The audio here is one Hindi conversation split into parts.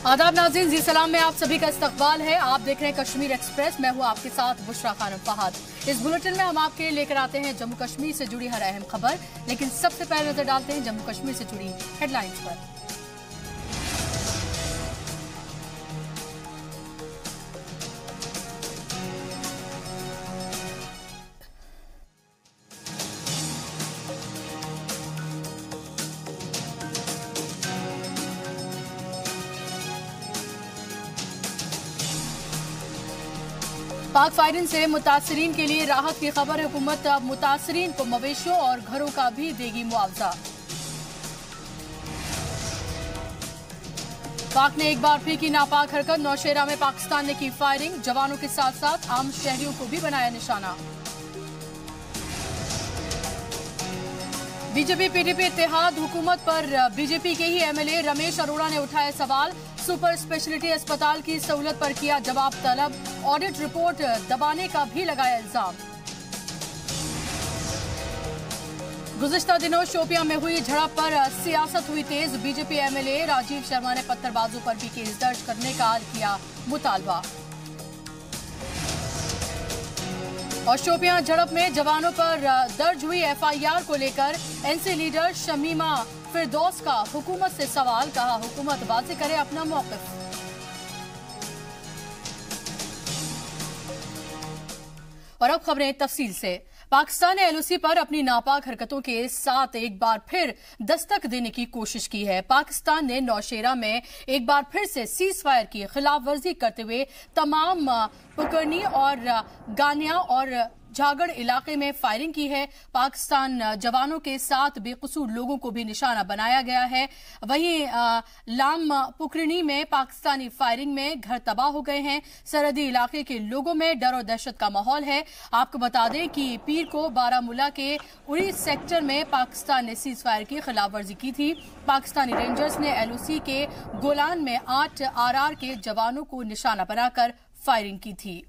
आदाब नाज़रीन, जी सलाम में आप सभी का इस्तकबाल है। आप देख रहे हैं कश्मीर एक्सप्रेस। मैं हूं आपके साथ बुशरा खानम फहाद। इस बुलेटिन में हम आपके लेकर आते हैं जम्मू कश्मीर से जुड़ी हर अहम खबर, लेकिन सबसे पहले नजर डालते हैं जम्मू कश्मीर से जुड़ी हेडलाइंस पर। पाक फायरिंग से मुतासरीन के लिए राहत की खबर। हुकूमत अब मुतासरीन को मवेशियों और घरों का भी देगी मुआवजा। पाक ने एक बार फिर की नापाक हरकत। नौशेरा में पाकिस्तान ने की फायरिंग। जवानों के साथ साथ आम शहरियों को भी बनाया निशाना। बीजेपी पीडीपी इत्तेहाद। हुकूमत पर बीजेपी के ही एमएलए रमेश अरोड़ा ने उठाया सवाल। सुपर स्पेशलिटी अस्पताल की सहूलत पर किया जवाब तलब। ऑडिट रिपोर्ट दबाने का भी लगाया इल्जाम। गुज़िश्ता दिनों शोपियां में हुई झड़प पर सियासत हुई तेज। बीजेपी एमएलए राजीव शर्मा ने पत्थरबाजों पर भी केस दर्ज करने का किया मुतालबा। और शोपियां झड़प में जवानों पर दर्ज हुई एफआईआर को लेकर एनसी लीडर शमीमा फिरदौस का हुकूमत से सवाल। कहा, हुकूमत वाज़ेह करे अपना मौक़िफ़। और अब खबरें तफसील से। पाकिस्तान ने एलओसी पर अपनी नापाक हरकतों के साथ एक बार फिर दस्तक देने की कोशिश की है। पाकिस्तान ने नौशेरा में एक बार फिर से सीज फायर की खिलाफ वर्जी करते हुए तमाम पुकरनी और गानिया और झागड़ इलाके में फायरिंग की है। पाकिस्तान जवानों के साथ बेकसूर लोगों को भी निशाना बनाया गया है। वहीं लाम पुकरनी में पाकिस्तानी फायरिंग में घर तबाह हो गए हैं। सरहदी इलाके के लोगों में डर और दहशत का माहौल है। आपको बता दें कि पीर को बारामूला के उरी सेक्टर में पाकिस्तान ने सीज फायर की खिलाफ वर्जी की थी। पाकिस्तानी रेंजर्स ने एलओसी के गोलान में 8 आरआर के जवानों को निशाना बनाकर फायरिंग की थी।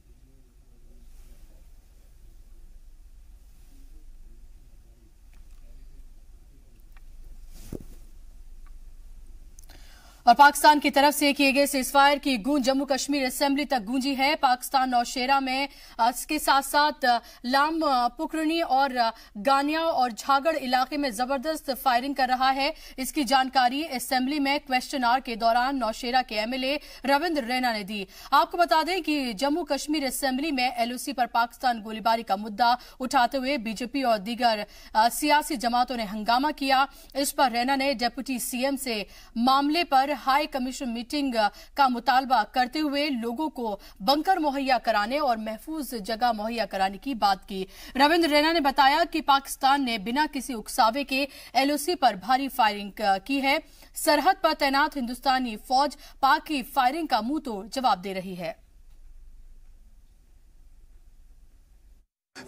और पाकिस्तान की तरफ से किए गए सीजफायर की गूंज जम्मू कश्मीर असेंबली तक गूंजी है। पाकिस्तान नौशेरा में इसके साथ साथ लाम पुकरनी और गानिया और झागड़ इलाके में जबरदस्त फायरिंग कर रहा है। इसकी जानकारी असेंबली में क्वेश्चन आवर के दौरान नौशेरा के एमएलए रविंद्र रैना ने दी। आपको बता दें कि जम्मू कश्मीर असेंबली में एलओसी पर पाकिस्तान गोलीबारी का मुद्दा उठाते हुए बीजेपी और दीगर सियासी जमातों ने हंगामा किया। इस पर रैना ने डिप्टी सीएम से मामले पर हाई कमीशन मीटिंग का मुतालबा करते हुए लोगों को बंकर मुहैया कराने और महफूज जगह मुहैया कराने की बात की। रविंद्र रैना ने बताया कि पाकिस्तान ने बिना किसी उकसावे के एलओसी पर भारी फायरिंग की है। सरहद पर तैनात हिंदुस्तानी फौज पाक की फायरिंग का मुंह तोड़ जवाब दे रही है।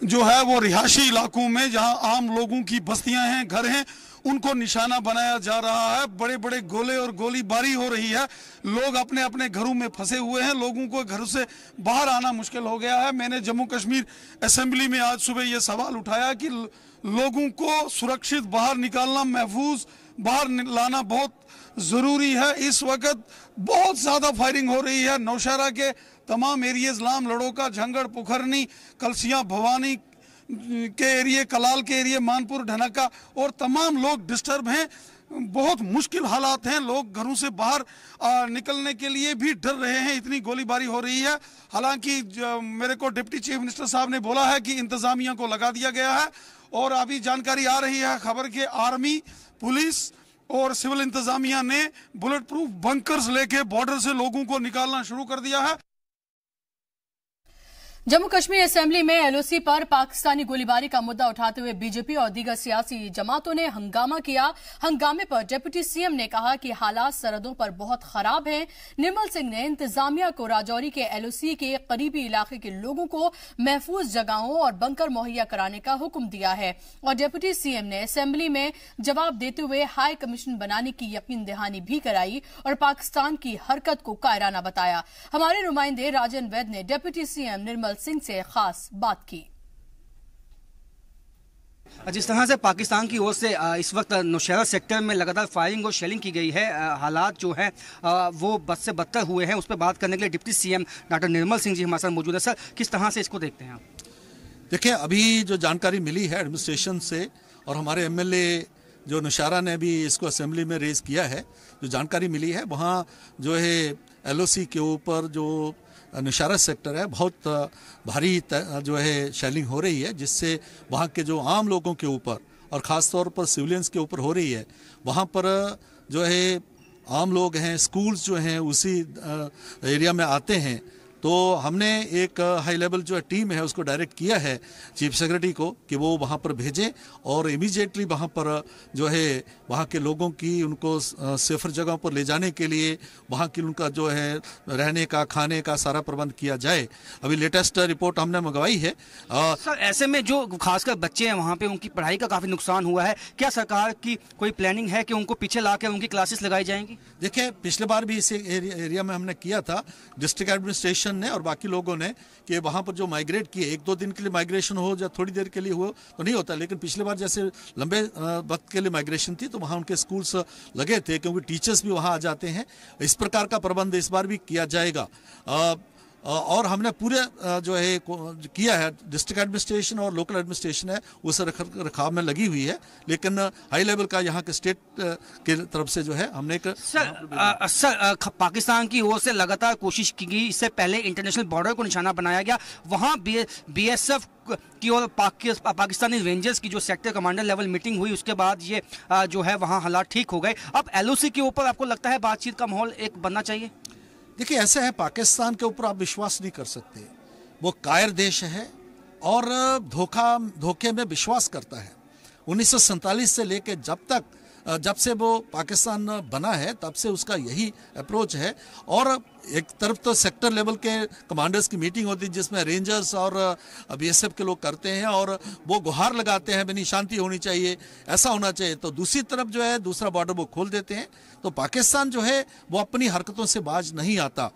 जो है वो रिहायशी इलाकों में जहां आम लोगों की बस्तियां हैं, घर हैं, उनको निशाना बनाया जा रहा है। बड़े बड़े गोले और गोलीबारी हो रही है। लोग अपने अपने घरों में फंसे हुए हैं। लोगों को घर से बाहर आना मुश्किल हो गया है। मैंने जम्मू कश्मीर असेंबली में आज सुबह ये सवाल उठाया कि लोगों को सुरक्षित बाहर निकालना, महफूज बाहर लाना बहुत ज़रूरी है। इस वक्त बहुत ज़्यादा फायरिंग हो रही है। नौशहरा के तमाम एरियाज, लाम, लड़ोका, झंगड़, पुखरनी, कलसियाँ, भवानी के एरिए, कलाल के एरिए, मानपुर, ढनका और तमाम लोग डिस्टर्ब हैं। बहुत मुश्किल हालात हैं। लोग घरों से बाहर निकलने के लिए भी डर रहे हैं, इतनी गोलीबारी हो रही है। हालांकि मेरे को डिप्टी चीफ मिनिस्टर साहब ने बोला है कि इंतजामिया को लगा दिया गया है और अभी जानकारी आ रही है खबर के आर्मी, पुलिस और सिविल इंतजामिया ने बुलेट प्रूफ बंकर्स लेके बॉर्डर से लोगों को निकालना शुरू कर दिया है। जम्मू कश्मीर असेंबली में एलओसी पर पाकिस्तानी गोलीबारी का मुद्दा उठाते हुए बीजेपी और दीगर सियासी जमातों ने हंगामा किया। हंगामे पर डिप्टी सीएम ने कहा कि हालात सरहदों पर बहुत खराब हैं। निर्मल सिंह ने इंतजामिया को राजौरी के एलओसी के करीबी इलाके के लोगों को महफूज जगहों और बंकर मुहैया कराने का हुक्म दिया है। और डिप्टी सीएम ने असेंबली में जवाब देते हुए हाई कमीशन बनाने की यकीन दहानी भी कराई और पाकिस्तान की हरकत को कायराना बताया। हमारे नुमाइंदे राजन वैद ने डिप्टी सीएम निर्मल सिंह से खास बात की। जिस तरह से पाकिस्तान की ओर से इस वक्त नौशहरा सेक्टर में लगातार फायरिंग और शेलिंग की गई है, हालात जो है वो बद से बदतर हुए हैं। उस पर बात करने के लिए deputy CM doctor Nirmal Singh ji हमारे साथ मौजूद है। सर, किस तरह से इसको देखते हैं आप? देखिए, अभी जो जानकारी मिली है एडमिनिस्ट्रेशन से और हमारे एमएलए जो नौशहरा ने भी इसको असेंबली में रेज किया है, जो जानकारी मिली है वहाँ जो है एलओसी के ऊपर जो नौशहरा सेक्टर है बहुत भारी जो है शेलिंग हो रही है, जिससे वहाँ के जो आम लोगों के ऊपर और ख़ास तौर पर सिविलियंस के ऊपर हो रही है। वहाँ पर जो है आम लोग हैं, स्कूल्स जो हैं उसी एरिया में आते हैं, तो हमने एक हाई लेवल जो टीम है उसको डायरेक्ट किया है चीफ सेक्रेटरी को कि वो वहाँ पर भेजें और इमीडिएटली वहाँ पर जो है वहाँ के लोगों की उनको सेफर जगहों पर ले जाने के लिए वहाँ की उनका जो है रहने का खाने का सारा प्रबंध किया जाए। अभी लेटेस्ट रिपोर्ट हमने मंगवाई है। सर, ऐसे में जो खासकर बच्चे हैं वहाँ पे उनकी पढ़ाई का काफ़ी नुकसान हुआ है, क्या सरकार की कोई प्लानिंग है कि उनको पीछे ला कर उनकी क्लासेस लगाई जाएंगी? देखिए, पिछले बार भी इस एरिया में हमने किया था, डिस्ट्रिक्ट एडमिनिस्ट्रेशन ने और बाकी लोगों ने, कि वहाँ पर जो माइग्रेट किए, 1-2 दिन के लिए माइग्रेशन हो या थोड़ी देर के लिए हो तो नहीं होता, लेकिन पिछले बार जैसे लंबे वक्त के लिए माइग्रेशन थी तो वहाँ उनके स्कूल्स लगे थे, क्योंकि टीचर्स भी वहाँ आ जाते हैं। इस प्रकार का प्रबंध इस बार भी किया जाएगा। और हमने पूरे जो है किया है, डिस्ट्रिक्ट एडमिनिस्ट्रेशन और लोकल एडमिनिस्ट्रेशन है उस रखाव में लगी हुई है, लेकिन हाई लेवल का यहाँ के स्टेट के तरफ से जो है हमने एक सर पाकिस्तान की ओर से लगातार कोशिश की गई। इससे पहले इंटरनेशनल बॉर्डर को निशाना बनाया गया, वहाँ बीएसएफ की और पाकिस्तानी रेंजर्स की जो सेक्टर कमांडर लेवल मीटिंग हुई, उसके बाद ये जो है वहाँ हालात ठीक हो गए। अब एलओसी के ऊपर आपको लगता है बातचीत का माहौल एक बनना चाहिए? देखिए, ऐसा है, पाकिस्तान के ऊपर आप विश्वास नहीं कर सकते। वो कायर देश है और धोखे में विश्वास करता है। 1947 से लेकर जब से वो पाकिस्तान बना है तब से उसका यही अप्रोच है। और एक तरफ तो सेक्टर लेवल के कमांडर्स की मीटिंग होती है जिसमें रेंजर्स और बीएसएफ के लोग करते हैं और वो गुहार लगाते हैं बनी शांति होनी चाहिए, ऐसा होना चाहिए। तो दूसरी तरफ जो है दूसरा बॉर्डर वो खोल देते हैं। तो पाकिस्तान जो है वो अपनी हरकतों से बाज नहीं आता।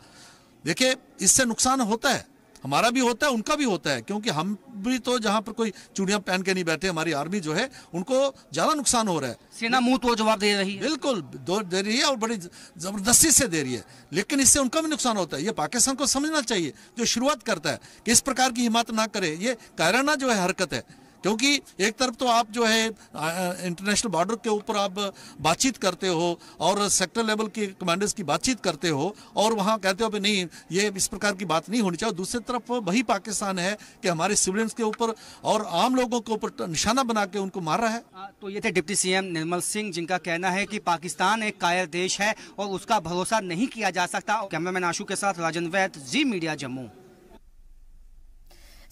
देखिए, इससे नुकसान होता है, हमारा भी होता है, उनका भी होता है, क्योंकि हम भी तो जहाँ पर कोई चूड़ियाँ पहन के नहीं बैठे, हमारी आर्मी जो है उनको ज़्यादा नुकसान हो रहा है। सेना मुंह तोड़ जवाब दे रही है, बिल्कुल दे रही है और बड़ी ज़बरदस्ती से दे रही है, लेकिन इससे उनका भी नुकसान होता है। ये पाकिस्तान को समझना चाहिए, जो शुरुआत करता है कि इस प्रकार की हिम्मत ना करे। ये कायराना जो है हरकत है, क्योंकि एक तरफ तो आप जो है इंटरनेशनल बॉर्डर के ऊपर आप बातचीत करते हो और सेक्टर लेवल के कमांडर्स की बातचीत करते हो और वहाँ कहते हो कि नहीं, ये इस प्रकार की बात नहीं होनी चाहिए। दूसरी तरफ वही पाकिस्तान है कि हमारे सिविलियंस के ऊपर और आम लोगों के ऊपर निशाना बना के उनको मार रहा है। तो ये थे डिप्टी सीएम निर्मल सिंह, जिनका कहना है कि पाकिस्तान एक कायर देश है और उसका भरोसा नहीं किया जा सकता। कैमरामैन आशु के साथ राजन वैद, जी मीडिया, जम्मू।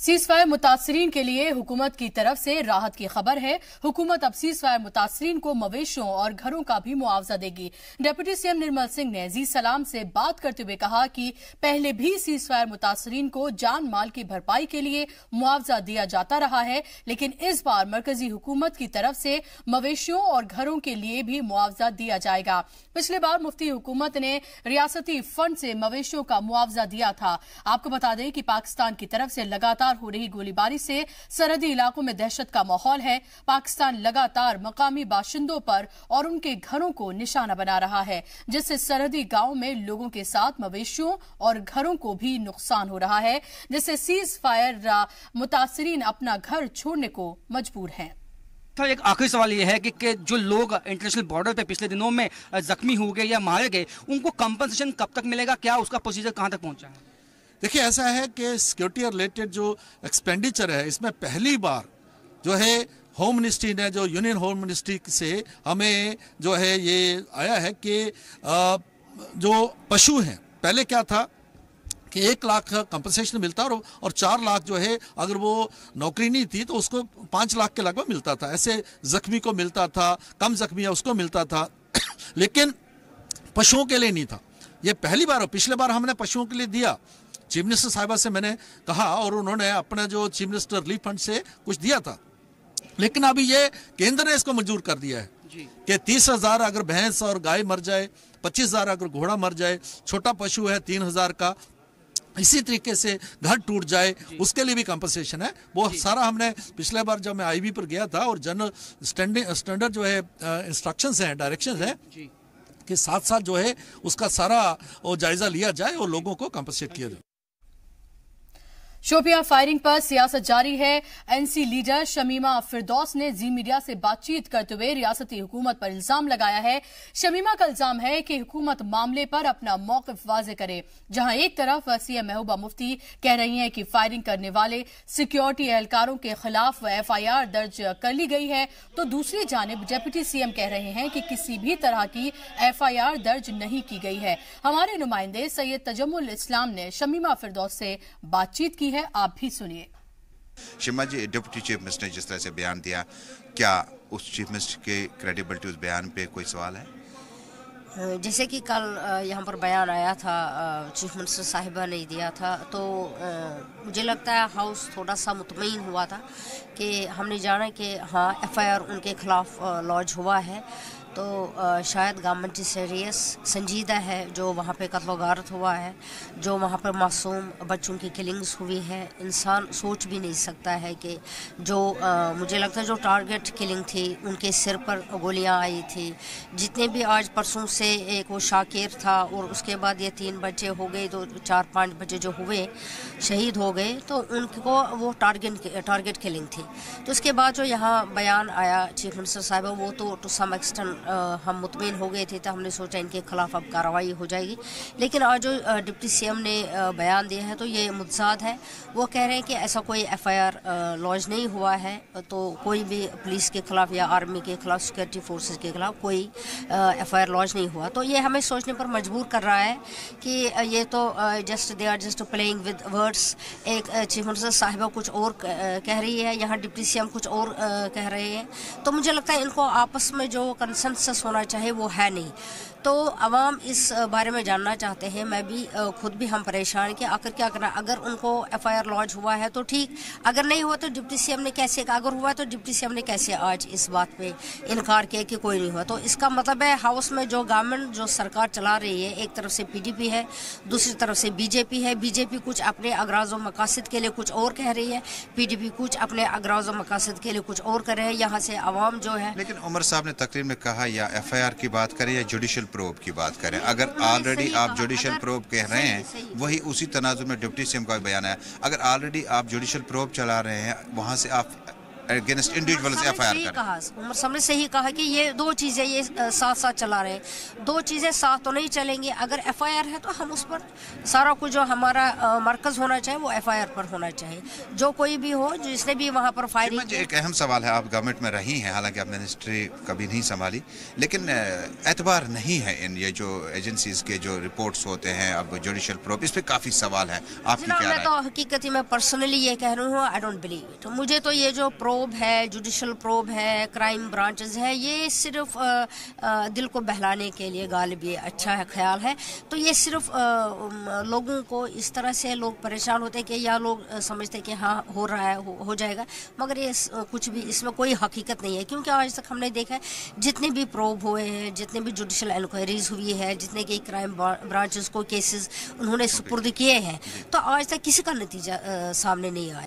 सीज़फायर मुतासरीन के लिए हुकूमत की तरफ से राहत की खबर है। हुकूमत अब सीज़फायर मुतासरीन को मवेशियों और घरों का भी मुआवजा देगी। डिप्टी सीएम निर्मल सिंह ने अजीज सलाम से बात करते हुए कहा कि पहले भी सीज़फायर मुतासरीन को जान माल की भरपाई के लिए मुआवजा दिया जाता रहा है, लेकिन इस बार मरकजी हुकूमत की तरफ से मवेशियों और घरों के लिए भी मुआवजा दिया जाएगा। पिछले बार मुफ्ती हुकूमत ने रियासती फंड से मवेशियों का मुआवजा दिया था। आपको बता दें कि पाकिस्तान की तरफ से लगातार हो रही गोलीबारी से सरहदी इलाकों में दहशत का माहौल है। पाकिस्तान लगातार मकामी बाशिंदों पर और उनके घरों को निशाना बना रहा है, जिससे सरहदी गांवों में लोगों के साथ मवेशियों और घरों को भी नुकसान हो रहा है, जिससे सीज फायर मुतासरीन अपना घर छोड़ने को मजबूर हैं। तो एक आखिरी सवाल यह है कि जो लोग इंटरनेशनल बॉर्डर पे पिछले दिनों में जख्मी हो गए या मारे गए, उनको कंपनसेशन कब तक मिलेगा? क्या उसका प्रोसीजर कहां तक पहुंचा है? देखिए, ऐसा है कि सिक्योरिटी रिलेटेड जो एक्सपेंडिचर है, इसमें पहली बार जो है होम मिनिस्ट्री ने, जो यूनियन होम मिनिस्ट्री से हमें जो है ये आया है कि जो पशु हैं, पहले क्या था कि 1 लाख कंपनसेशन मिलता और 4 लाख जो है अगर वो नौकरी नहीं थी तो उसको 5 लाख के लगभग मिलता था। ऐसे जख्मी को मिलता था, कम जख्मी है उसको मिलता था, लेकिन पशुओं के लिए नहीं था। ये पहली बार, पिछले बार हमने पशुओं के लिए दिया। चीफ मिनिस्टर साहिबा से मैंने कहा और उन्होंने अपना जो चीफ मिनिस्टर रिलीफ फंड से कुछ दिया था, लेकिन अभी ये केंद्र ने इसको मंजूर कर दिया है कि 30,000 अगर भैंस और गाय मर जाए, 25,000 अगर घोड़ा मर जाए, छोटा पशु है 3,000 का, इसी तरीके से घर टूट जाए उसके लिए भी कंपनसेशन है। वो सारा हमने पिछले बार जब मैं आईवी पर गया था और जनरल स्टैंडर्ड जो है इंस्ट्रक्शंस हैं, डायरेक्शंस हैं कि साथ साथ जो है उसका सारा वो जायजा लिया जाए और लोगों को कंपनसेट किया जाए। शोपियां फायरिंग पर सियासत जारी है। एनसी लीडर शमीमा फिरदौस ने जी मीडिया से बातचीत करते हुए रियासती हुकूमत पर इल्जाम लगाया है। शमीमा का इल्जाम है कि हुकूमत मामले पर अपना मौक़िफ़ वाज़ेह करे। जहां एक तरफ सीएम महबूबा मुफ्ती कह रही हैं कि फायरिंग करने वाले सिक्योरिटी एहलकारों के खिलाफ एफआईआर दर्ज कर ली गई है, तो दूसरी जानिब डिप्टी सीएम कह रहे हैं कि किसी भी तरह की एफआईआर दर्ज नहीं की गई है। हमारे नुमाइंदे सैयद तजम्मुल इस्लाम ने शमीमा फिरदौस से बातचीत की है, आप भी सुनिए। शमीमा जी, डिप्टी चीफ मिनिस्टर ने जिस तरह से बयान दिया, क्या उस चीफ मिनिस्टर के क्रेडिबिलिटी उस बयान पे कोई सवाल है? जैसे कि कल यहाँ पर बयान आया था, चीफ मिनिस्टर साहिबा ने दिया था, तो मुझे लगता है हाउस थोड़ा सा मुतमईन हुआ था कि हमने जाना कि हाँ एफआईआर उनके खिलाफ लॉन्च हुआ है, तो शायद गवर्नमेंट सीरियस संजीदा है जो वहाँ पे कत्ल गारत हुआ है, जो वहाँ पर मासूम बच्चों की किलिंग्स हुई है। इंसान सोच भी नहीं सकता है कि जो मुझे लगता है जो टारगेट किलिंग थी उनके सिर पर गोलियां आई थी। जितने भी आज परसों से एक वो शाकिर था और उसके बाद ये 3 बच्चे हो गए, तो 4-5 बच्चे जो हुए शहीद हो गए, तो उनको वो टारगेट किलिंग थी। तो उसके बाद जो यहाँ बयान आया चीफ मिनिस्टर साहिबा, वो तो टू सम एक्सटेंट हम मुतमईन हो गए थे, तो हमने सोचा इनके खिलाफ अब कार्रवाई हो जाएगी। लेकिन आज जो डिप्टी सीएम ने बयान दिया है तो ये मुतजाद है। वो कह रहे हैं कि ऐसा कोई एफआईआर लॉन्च नहीं हुआ है, तो कोई भी पुलिस के खिलाफ या आर्मी के खिलाफ, सिक्योरिटी फोर्सेस के खिलाफ कोई एफआईआर लॉन्च नहीं हुआ। तो ये हमें सोचने पर मजबूर कर रहा है कि ये तो they are just playing with words. एक चीफ मिनिस्टर साहिबा कुछ और कह रही है, यहाँ डिप्टी सीएम कुछ और कह रहे हैं। तो मुझे लगता है इनको आपस में जो कंसेंसस होना चाहिए वो है नहीं। तो अवाम इस बारे में जानना चाहते हैं, मैं भी खुद भी हम परेशान कि आखिर क्या करना। अगर उनको एफआईआर लॉन्च हुआ है तो ठीक, अगर नहीं हुआ तो डिप्टी सीएम ने कैसे, अगर हुआ तो डिप्टी सीएम ने कैसे आज इस बात पे इनकार किया कि कोई नहीं हुआ। तो इसका मतलब है हाउस में जो गवर्नमेंट जो सरकार चला रही है, एक तरफ से पीडीपी है, दूसरी तरफ से बीजेपी है। बीजेपी कुछ अपने अगराज व मकासद के लिए कुछ और कह रही है, पीडीपी कुछ अपने अगराज व मकासद के लिए कुछ और कर रहे हैं। यहाँ से आवाम जो है, लेकिन उमर साहब ने तकरीर में कहा या एफआईआर की बात करें या जुडिशल प्रोब की बात करें, अगर ऑलरेडी आप जुडिशल प्रोब कह रहे हैं, वही उसी तनाजुर में डिप्टी सीएम का बयान है। अगर ऑलरेडी आप जुडिशल प्रोब चला रहे हैं, वहां से आप अगेंस्ट इंडिविजुअल्स एफआईआर करें। उमर साहब ने सही कहा कि ये दो चीज़ें ये साथ साथ चला रहे हैं, दो चीज़ें साथ तो नहीं चलेंगी। अगर एफआईआर है तो हम उस पर सारा कुछ जो हमारा मरकज़ होना चाहिए वो एफआईआर पर होना चाहिए। जो कोई भी हो, जिसने भी वहाँ पर फायरिंग। एक अहम सवाल है, आप गवर्नमेंट में रही हैं, हालांकि आपने मिनिस्ट्री कभी नहीं संभाली, लेकिन एतबार नहीं है इन ये जो एजेंसीज के जो रिपोर्ट्स होते हैं, अब जुडिशल प्रोब, इस पर काफ़ी सवाल है। आपकी क्या राय? मैं तो हकीकत में पर्सनली ये कह रही हूँ, आई डोंट बिलीव इट। मुझे तो ये जो प्रोब है, जुडिशल प्रोब है, क्राइम ब्रांचेस है, ये सिर्फ दिल को बहलाने के लिए गालिब ये अच्छा है ख्याल है। तो ये सिर्फ लोगों को इस तरह से लोग परेशान होते हैं कि या लोग समझते हैं कि हाँ हो रहा है, हो जाएगा, मगर ये कुछ भी इसमें कोई हकीकत नहीं है। क्योंकि आज तक हमने देखा है जितने भी प्रोब हुए हैं, जितने भी जुडिशल इंक्वायरीज हुई है, जितने की क्राइम ब्रांचेस को केसेस उन्होंने सुपुर्द किए हैं, तो आज तक किसी का नतीजा सामने नहीं आया।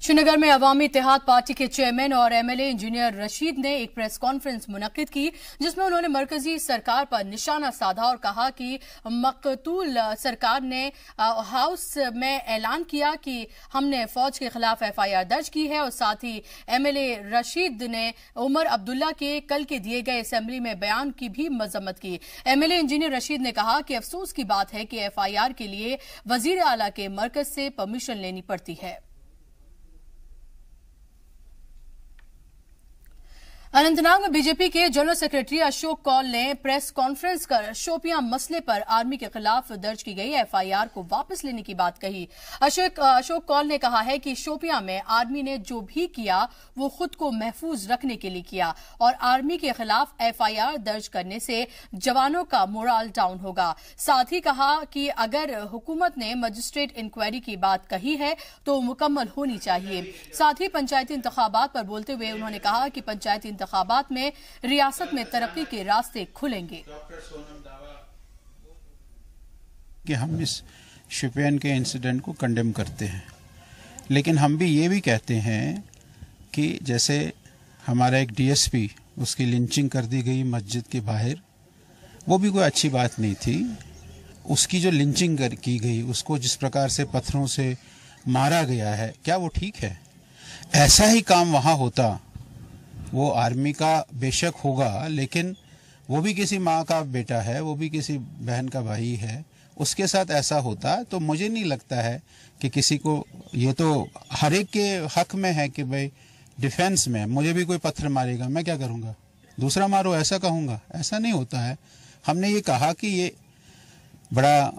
श्रीनगर में अवामी इत्तेहाद पार्टी के चेयरमैन और एमएलए इंजीनियर रशीद ने एक प्रेस कॉन्फ्रेंस मुनक्किद की, जिसमें उन्होंने मरकजी सरकार पर निशाना साधा और कहा कि मकतूल सरकार ने हाउस में ऐलान किया कि हमने फौज के खिलाफ एफआईआर दर्ज की है। और साथ ही एमएलए रशीद ने उमर अब्दुल्ला के कल के दिए गए असेंबली में बयान की भी मजम्मत की। एमएलए इंजीनियर रशीद ने कहा कि अफसोस की बात है कि एफआईआर के लिए वजीर आला के मरकज से परमिशन लेनी पड़ती है। अनंतनाग में बीजेपी के जनरल सेक्रेटरी अशोक कौल ने प्रेस कॉन्फ्रेंस कर शोपियां मसले पर आर्मी के खिलाफ दर्ज की गई एफआईआर को वापस लेने की बात कही। अशोक कौल ने कहा है कि शोपियां में आर्मी ने जो भी किया वो खुद को महफूज रखने के लिए किया और आर्मी के खिलाफ एफआईआर दर्ज करने से जवानों का मोराल डाउन होगा। साथ ही कहा कि अगर हुकूमत ने मजिस्ट्रेट इंक्वायरी की बात कही है तो मुकम्मल होनी चाहिए। साथ ही पंचायती इंतखाबात पर बोलते हुए उन्होंने कहा कि पंचायती इंतखाबात में रियासत में तरक्की के रास्ते खुलेंगे। कि हम इस शोपियान के इंसिडेंट को कंडेम करते हैं, लेकिन हम भी ये भी कहते हैं कि जैसे हमारा एक डीएसपी, उसकी लिंचिंग कर दी गई मस्जिद के बाहर, वो भी कोई अच्छी बात नहीं थी। उसकी जो लिंचिंग की गई, उसको जिस प्रकार से पत्थरों से मारा गया है, क्या वो ठीक है? ऐसा ही काम वहाँ होता, वो आर्मी का बेशक होगा, लेकिन वो भी किसी माँ का बेटा है, वो भी किसी बहन का भाई है, उसके साथ ऐसा होता तो मुझे नहीं लगता है कि किसी को, ये तो हर एक के हक में है कि भाई डिफेंस में मुझे भी कोई पत्थर मारेगा, मैं क्या करूँगा, दूसरा मारो ऐसा कहूँगा? ऐसा नहीं होता है। हमने ये कहा कि ये बड़ा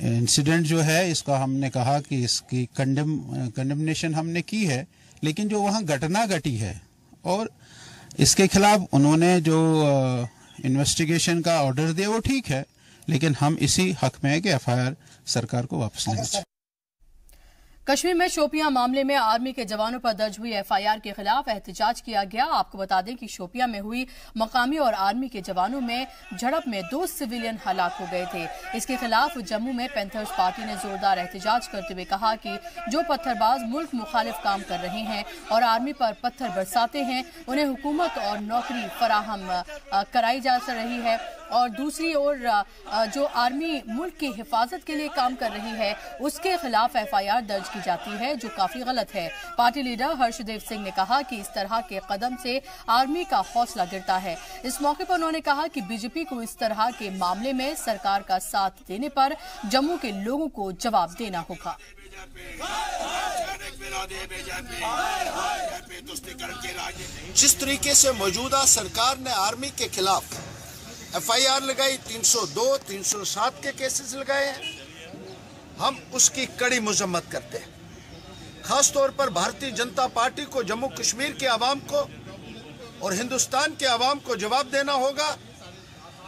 इंसिडेंट जो है, इसका हमने कहा कि इसकी कंडेमनेशन हमने की है, लेकिन जो वहाँ घटना घटी है और इसके खिलाफ उन्होंने जो इन्वेस्टिगेशन का ऑर्डर दिया वो ठीक है, लेकिन हम इसी हक में है कि एफआईआर सरकार को वापस लेनी चाहिए। कश्मीर में शोपियां मामले में आर्मी के जवानों पर दर्ज हुई एफआईआर के खिलाफ एहतजाज किया गया। आपको बता दें कि शोपियां में हुई मकामी और आर्मी के जवानों में झड़प में 2 सिविलियन हलाक हो गए थे। इसके खिलाफ जम्मू में पैंथर्स पार्टी ने जोरदार एहतजाज करते हुए कहा कि जो पत्थरबाज मुल्क मुखालिफ काम कर रहे हैं और आर्मी पर पत्थर बरसाते हैं, उन्हें हुकूमत और नौकरी फराहम कराई जा रही है, और दूसरी ओर जो आर्मी मुल्क की हिफाजत के लिए काम कर रही है, उसके खिलाफ एफआईआर दर्ज की जाती है, जो काफी गलत है। पार्टी लीडर हर्षदेव सिंह ने कहा कि इस तरह के कदम से आर्मी का हौसला गिरता है। इस मौके पर उन्होंने कहा कि बीजेपी को इस तरह के मामले में सरकार का साथ देने पर जम्मू के लोगों को जवाब देना होगा। जिस तरीके से मौजूदा सरकार ने आर्मी के खिलाफ एफआईआर लगाई, 302, 307 के केसेस लगाए हैं, हम उसकी कड़ी मजम्मत करते हैं। खास तौर पर भारतीय जनता पार्टी को जम्मू कश्मीर के आवाम को और हिंदुस्तान के आवाम को जवाब देना होगा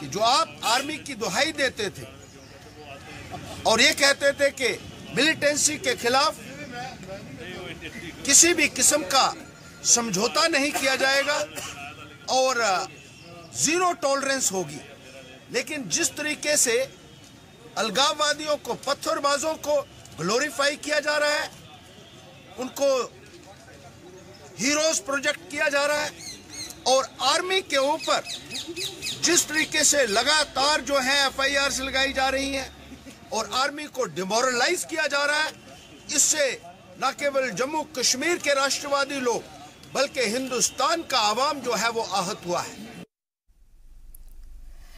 कि जो आप आर्मी की दुहाई देते थे और ये कहते थे कि मिलिटेंसी के खिलाफ किसी भी किस्म का समझौता नहीं किया जाएगा और जीरो टॉलरेंस होगी, लेकिन जिस तरीके से अलगाववादियों को, पत्थरबाजों को ग्लोरीफाई किया जा रहा है, उनको हीरोज प्रोजेक्ट किया जा रहा है, और आर्मी के ऊपर जिस तरीके से लगातार जो है एफआईआर लगाई जा रही हैं और आर्मी को डिमोरलाइज किया जा रहा है, इससे न केवल जम्मू कश्मीर के राष्ट्रवादी लोग बल्कि हिंदुस्तान का आवाम जो है वो आहत हुआ है।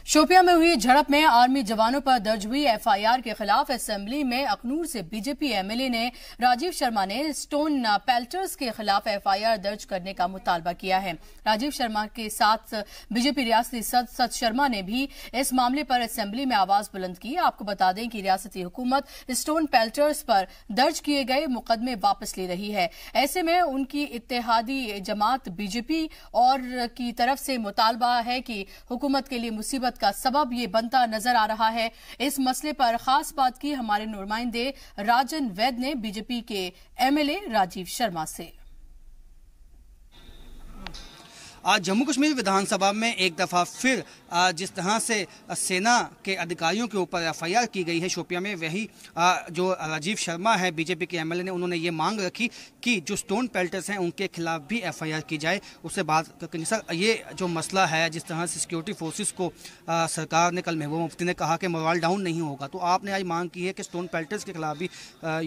शोपियां में हुई झड़प में आर्मी जवानों पर दर्ज हुई एफआईआर के खिलाफ असेंबली में अखनूर से बीजेपी एमएलए ने राजीव शर्मा ने स्टोन पेल्टर्स के खिलाफ एफआईआर दर्ज करने का मुतालबा किया है। राजीव शर्मा के साथ बीजेपी रियासती सदस्य शर्मा ने भी इस मामले पर असेंबली में आवाज बुलंद की। आपको बता दें कि रियासती हुकूमत स्टोन पेल्टर्स पर दर्ज किए गए मुकदमे वापस ले रही है। ऐसे में उनकी इत्तेहादी जमात बीजेपी और की तरफ से मुतालबा है कि हुकूमत के लिए मुसीबत का सबब ये बनता नजर आ रहा है। इस मसले पर खास बात की हमारे नुमाइंदे राजन वैद ने बीजेपी के एमएलए राजीव शर्मा से। आज जम्मू कश्मीर विधानसभा में एक दफ़ा फिर जिस तरह से सेना के अधिकारियों के ऊपर एफआईआर की गई है शोपियां में, वही जो राजीव शर्मा है बीजेपी के एमएलए ने, उन्होंने ये मांग रखी कि जो स्टोन पेल्टर्स हैं उनके खिलाफ भी एफआईआर की जाए। उससे बात करनी सर, ये जो मसला है, जिस तरह से सिक्योरिटी फोर्सेस को सरकार ने, कल महबूबा मुफ्ती ने कहा कि मोरल डाउन नहीं होगा, तो आपने आज मांग की है कि स्टोन पेल्टर्स के खिलाफ भी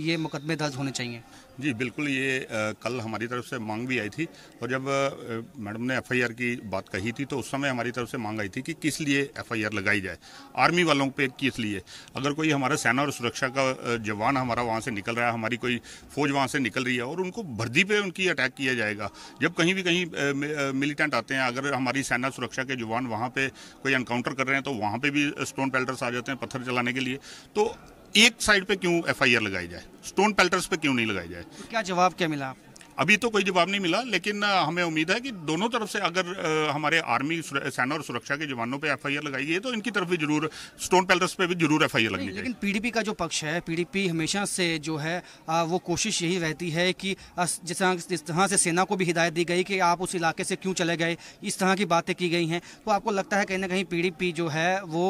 ये मुकदमे दर्ज होने चाहिए। जी बिल्कुल, ये कल हमारी तरफ से मांग भी आई थी, और जब मैडम ने एफआईआर की बात कही थी तो उस समय हमारी तरफ से मांग आई थी कि किस लिए एफआईआर लगाई जाए, आर्मी वालों पे किस लिए। अगर कोई हमारा सेना और सुरक्षा का जवान हमारा वहाँ से निकल रहा है, हमारी कोई फौज वहाँ से निकल रही है और उनको वर्दी पे उनकी अटैक किया जाएगा, जब कहीं भी कहीं मिलिटेंट आते हैं, अगर हमारी सेना सुरक्षा के जवान वहाँ पे कोई एनकाउंटर कर रहे हैं तो वहाँ पे भी स्टोन पेल्टर्स आ जाते हैं पत्थर चलाने के लिए, तो एक साइड पे क्यों एफआईआर लगाई जाए, स्टोन पेल्टर्स पे क्यों नहीं लगाई जाए? क्या जवाब क्या मिला? अभी तो कोई जवाब नहीं मिला, लेकिन हमें उम्मीद है कि दोनों तरफ से अगर हमारे आर्मी, सेना और सुरक्षा के जवानों पे FIR लगाई गई है तो इनकी तरफ भी जरूर, स्टोन पैलेस पे भी जरूर FIR लगनी चाहिए। लेकिन PDP का जो पक्ष है, PDP हमेशा से जो है वो कोशिश यही रहती है कि जिस तरह से सेना को भी हिदायत दी गई कि आप उस इलाके से क्यों चले गए, इस तरह की बातें की गई हैं, तो आपको लगता है कहीं ना कहीं PDP जो है वो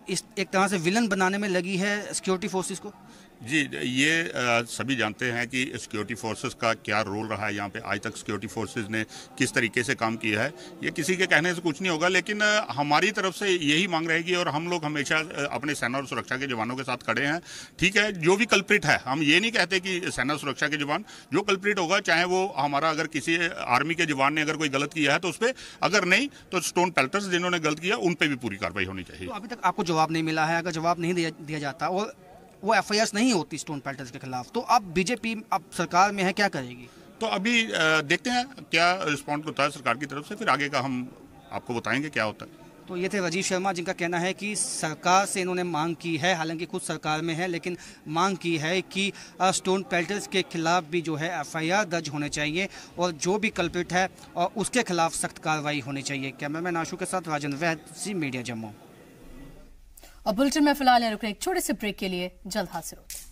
इस एक तरह से विलन बनाने में लगी है सिक्योरिटी फोर्सेस को? जी, ये सभी जानते हैं कि सिक्योरिटी फोर्सेस का क्या रोल रहा है यहाँ पे। आज तक सिक्योरिटी फोर्सेस ने किस तरीके से काम किया है, ये किसी के कहने से कुछ नहीं होगा, लेकिन हमारी तरफ से यही मांग रहेगी और हम लोग हमेशा अपने सेना और सुरक्षा के जवानों के साथ खड़े हैं। ठीक है, जो भी कल्प्रिट है, हम ये नहीं कहते कि सेना सुरक्षा के जवान, जो कल्प्रिट होगा, चाहे वो हमारा, अगर किसी आर्मी के जवान ने अगर कोई गलत किया है तो उस पर, अगर नहीं तो स्टोन पेल्टर्स जिन्होंने गलत किया उन पर भी पूरी कार्रवाई होनी चाहिए। तो अभी तक आपको जवाब नहीं मिला है, अगर जवाब नहीं दिया जाता और वो FIR नहीं होती स्टोन पेल्टर्स के खिलाफ, तो अब बीजेपी अब सरकार में है, क्या करेगी? तो अभी देखते हैं क्या रिस्पॉन्ड होता है सरकार की तरफ से, फिर आगे का हम आपको बताएंगे क्या होता है। तो ये थे राजीव शर्मा, जिनका कहना है कि सरकार से इन्होंने मांग की है, हालांकि खुद सरकार में है, लेकिन मांग की है कि स्टोन पेल्टर्स के खिलाफ भी जो है FIR दर्ज होने चाहिए और जो भी कल्प्रिट है और उसके खिलाफ सख्त कार्रवाई होनी चाहिए। कैमरामैन आशु के साथ राजन वैद, ज़ी मीडिया जम्मू। और बुलेटिन में फिलहाल रुक रहे एक छोटे से ब्रेक के लिए, जल्द हाजिर होते हैं।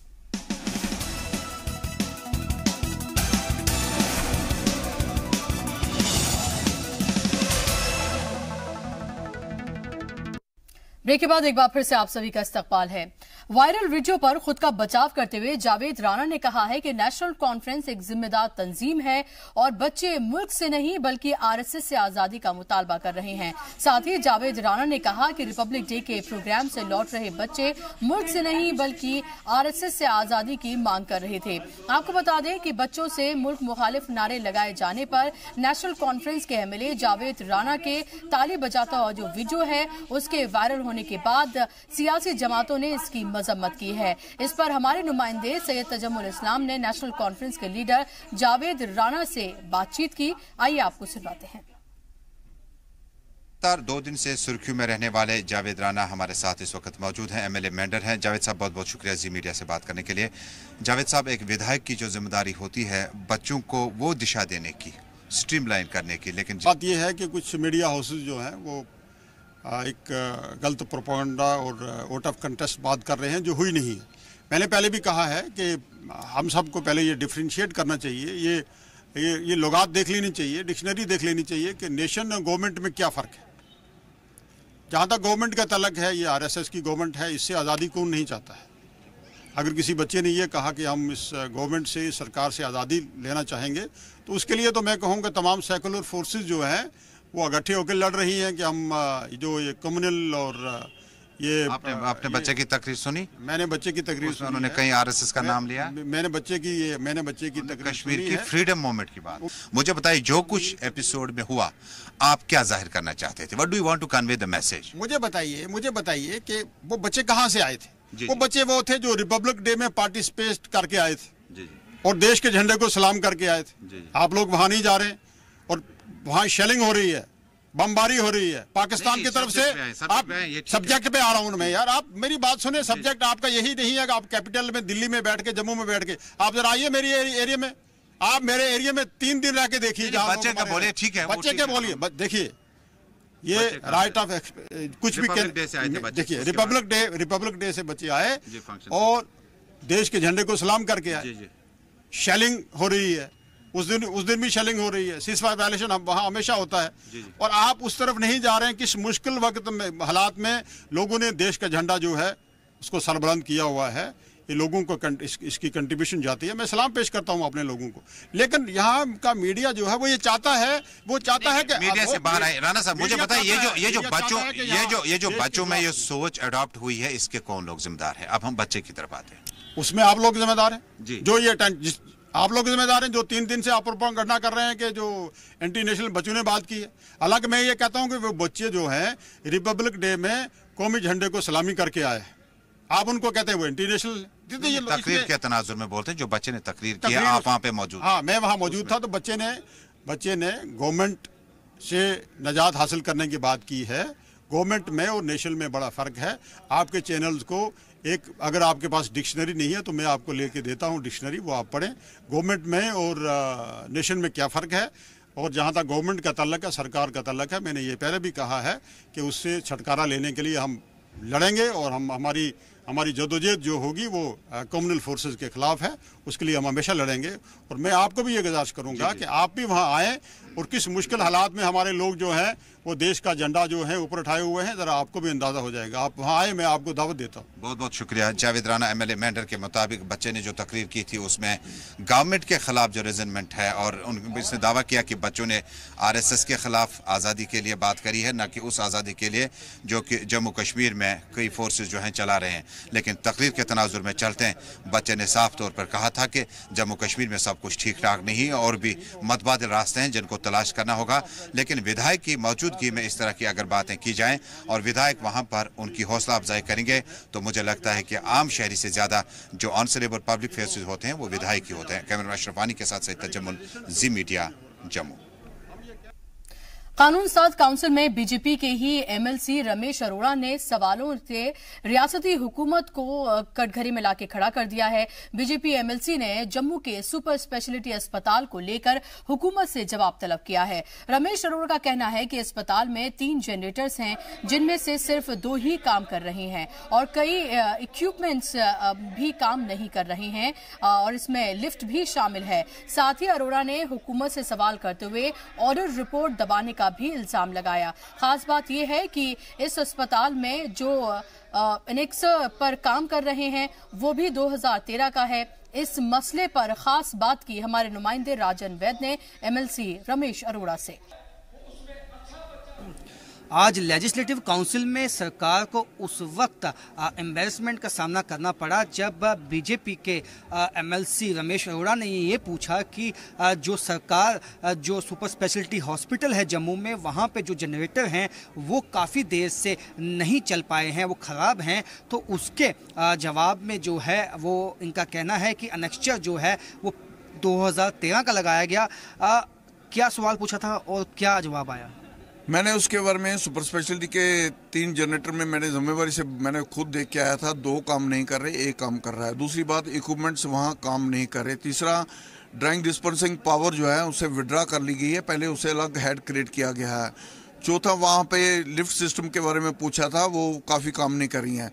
ब्रेक के बाद एक बार फिर से आप सभी का इस्तकबाल है। वायरल वीडियो पर खुद का बचाव करते हुए जावेद राणा ने कहा है कि नेशनल कॉन्फ्रेंस एक जिम्मेदार तंजीम है और बच्चे मुल्क से नहीं बल्कि RSS से आजादी का मुतालबा कर रहे हैं। साथ ही जावेद राणा ने कहा कि रिपब्लिक डे के प्रोग्राम से लौट रहे बच्चे मुल्क से नहीं बल्कि RSS से आजादी की मांग कर रहे थे। आपको बता दें कि बच्चों से मुल्क मुखालिफ नारे लगाए जाने पर नेशनल कॉन्फ्रेंस के MLA जावेद राणा के ताली बजाता हुआ जो वीडियो है उसके वायरल होने के बाद सियासी जमातों ने इसकी मजम्मत की है। इस पर हमारे नुमाइंदे सैयद तजम्मुल इस्लाम ने नेशनल कॉन्फ्रेंस के लीडर जावेद राणा से बातचीत की। आइए आपको सुनाते हैं। 2 दिन से सुर्खियों में रहने वाले जावेद राणा हमारे साथ इस वक्त मौजूद हैं, MLA मेंढर हैं। जावेद साहब, बहुत बहुत शुक्रिया जी मीडिया से बात करने के लिए। जावेद साहब, एक विधायक की जो जिम्मेदारी होती है बच्चों को वो दिशा देने की, स्ट्रीमलाइन करने की, लेकिन बात यह है कि कुछ मीडिया हाउसेज जो हैं वो एक गलत प्रोपेगेंडा और आउट ऑफ कंटेस्ट बात कर रहे हैं जो हुई नहीं है। मैंने पहले भी कहा है कि हम सबको पहले ये डिफ्रेंशिएट करना चाहिए, ये लुगात देख लेनी चाहिए, डिक्शनरी देख लेनी चाहिए कि नेशन और गवर्नमेंट में क्या फ़र्क है। जहाँ तक गवर्नमेंट का तलक है, ये RSS की गवर्नमेंट है, इससे आज़ादी कौन नहीं चाहता है। अगर किसी बच्चे ने ये कहा कि हम इस गवर्नमेंट से, इस सरकार से आज़ादी लेना चाहेंगे, तो उसके लिए तो मैं कहूँगा तमाम सेकुलर फोर्सेस जो हैं वो इकट्ठे होकर लड़ रही हैं कि हम जो ये कम्युनल और ये आपने बच्चे की तकरीर सुनी? मैंने बच्चे की तकरीर सुनी। उन्होंने कहीं RSS का नाम लिया? मैंने बच्चे की तकरीर कश्मीर की फ्रीडम मूवमेंट की बात। मुझे बताइए, जो कुछ एपिसोड में हुआ आप क्या जाहिर करना चाहते थे? What do you want to convey the message? मुझे बताइए कि वो बच्चे कहाँ से आए थे? वो बच्चे वो थे जो रिपब्लिक डे में पार्टिसिपेट करके आए थे और देश के झंडे को सलाम करके आए थे। आप लोग वहां नहीं जा रहे और वहां शेलिंग हो रही है, बमबारी हो रही है पाकिस्तान की तरफ से। आप सब्जेक्ट पे आ रहा हूं मैं यार, आप मेरी बात सुने। सब्जेक्ट आपका यही नहीं है कि आप कैपिटल में, दिल्ली में बैठ के, जम्मू में बैठ के, आप जरा आइए मेरी एरिया में। आप मेरे एरिया में 3 दिन रह के देखिए। बच्चे का बोलिए, ठीक है, बच्चे के बोलिए। देखिए, ये राइट ऑफ कुछ भी देखिए, रिपब्लिक डे से बच्चे आए और देश के झंडे को सलाम करके आए। शेलिंग हो रही है, उस दिन भी शेलिंग हो रही है। सीज़फायर वायलेशन वहाँ हमेशा होता है और आप उस तरफ नहीं जा रहे हैं। किस मुश्किल वक्त में, हालात में लोगों ने देश का झंडा जो है उसको सरबुलंद किया हुआ है। ये लोगों को इसकी कंट्रीब्यूशन जाती है। मैं सलाम पेश करता हूँ अपने लोगों को। लेकिन यहाँ का मीडिया जो है वो ये चाहता है कि मीडिया से बाहर आए। राणा साहब, मुझे बताइए, ये जो बच्चों में ये सोच अडॉप्ट हुई है, इसके कौन लोग जिम्मेदार है? अब हम बच्चे की तरफ आते हैं। उसमें आप लोग जिम्मेदार हैं जो ये आप लोग जिम्मेदार हैं जो 3 दिन से आप प्रोपेगेंडा कर रहे हैं कि जो एंटी नेशनल बच्चों ने बात की है। हालांकि मैं ये कहता हूं कि वो बच्चे जो हैं रिपब्लिक डे में कौमी झंडे को सलामी करके आए, आप उनको कहते हैं वो एंटी नेशनल। तकरीर के तनाजुर में बोलते हैं, जो बच्चे ने तकरीर की, आप वहां पे मौजूद? हाँ, मैं वहां मौजूद था। तो बच्चे ने गवर्नमेंट से निजात हासिल करने की बात की है। गवर्नमेंट में और नेशनल में बड़ा फर्क है। आपके चैनल्स को एक अगर आपके पास डिक्शनरी नहीं है तो मैं आपको लेके देता हूँ डिक्शनरी, वो आप पढ़ें गवर्नमेंट में और नेशन में क्या फ़र्क है। और जहाँ तक गवर्नमेंट का तल्लक है, सरकार का तल्लक है, मैंने ये पहले भी कहा है कि उससे छुटकारा लेने के लिए हम लड़ेंगे और हम हमारी जदोजहद जो होगी वो कम्युनल फोर्सेस के खिलाफ है, उसके लिए हम हमेशा लड़ेंगे। और मैं आपको भी ये गुजारिश करूंगा कि आप भी वहाँ आएँ और किस मुश्किल हालात में हमारे लोग जो हैं वो देश का झंडा जो है ऊपर उठाए हुए हैं, ज़रा आपको भी अंदाज़ा हो जाएगा। आप वहाँ आए, मैं आपको दावत देता हूँ। बहुत बहुत शुक्रिया। जावेद राना MLA मेंढर के मुताबिक बच्चे ने जो तकरीर की थी उसमें गवर्नमेंट के खिलाफ जो रिजनमेंट है और इसने दावा किया कि बच्चों ने RSS के खिलाफ आज़ादी के लिए बात करी है, न कि उस आज़ादी के लिए जो कि जम्मू कश्मीर में कई फोर्सेज जो हैं चला रहे हैं। लेकिन तकरीर के तनाजुर में चलते हैं, बच्चे ने साफ तौर पर कहा था कि जम्मू कश्मीर में सब कुछ ठीक ठाक नहीं और भी मतबादिल रास्ते हैं जिनको तलाश करना होगा। लेकिन विधायक की मौजूदगी में इस तरह की अगर बातें की जाएं और विधायक वहां पर उनकी हौसला अफजाई करेंगे तो मुझे लगता है कि आम शहरी से ज्यादा जो ऑनसरेबल पब्लिक फेसेस होते हैं वो विधायक ही होते हैं। कैमरा अशरफ वानी के साथ सईद तजम्मुल, जी मीडिया, जम्मू। कानून साज काउंसिल में बीजेपी के ही MLC रमेश अरोड़ा ने सवालों से रियासती हुकूमत को कटघरे में लाके खड़ा कर दिया है। बीजेपी MLC ने जम्मू के सुपर स्पेशलिटी अस्पताल को लेकर हुकूमत से जवाब तलब किया है। रमेश अरोड़ा का कहना है कि अस्पताल में 3 जनरेटर्स हैं जिनमें से सिर्फ 2 ही काम कर रहे हैं और कई इक्विपमेंट्स भी काम नहीं कर रहे हैं और इसमें लिफ्ट भी शामिल है। साथ ही अरोड़ा ने हुकूमत से सवाल करते हुए ऑडिट रिपोर्ट दबाने का भी इल्जाम लगाया। खास बात यह है कि इस अस्पताल में जो एनेक्स पर काम कर रहे हैं वो भी 2013 का है। इस मसले पर खास बात की हमारे नुमाइंदे राजन वैद ने MLC रमेश अरोड़ा से। आज लेजिस्लेटिव काउंसिल में सरकार को उस वक्त एम्बेरसमेंट का सामना करना पड़ा जब बीजेपी के MLC रमेश अरोड़ा ने ये पूछा कि जो सरकार जो सुपर स्पेशलिटी हॉस्पिटल है जम्मू में वहाँ पे जो जनरेटर हैं वो काफ़ी देर से नहीं चल पाए हैं, वो ख़राब हैं। तो उसके जवाब में जो है वो इनका कहना है कि अनेक्स्चर जो है वो 2013 का लगाया गया। क्या सवाल पूछा था और क्या जवाब आया? मैंने उसके बारे में सुपर स्पेशलिटी के 3 जनरेटर में मैंने जिम्मेवारी से मैंने खुद देख के आया था, 2 काम नहीं कर रहे, 1 काम कर रहा है। दूसरी बात, इक्विपमेंट्स वहाँ काम नहीं कर रहे। तीसरा, ड्राइंग डिस्पर्सिंग पावर जो है उसे विड्रा कर ली गई है, पहले उसे अलग हेड क्रिएट किया गया है। चौथा, वहाँ पे लिफ्ट सिस्टम के बारे में पूछा था, वो काफ़ी काम नहीं कर रही हैं।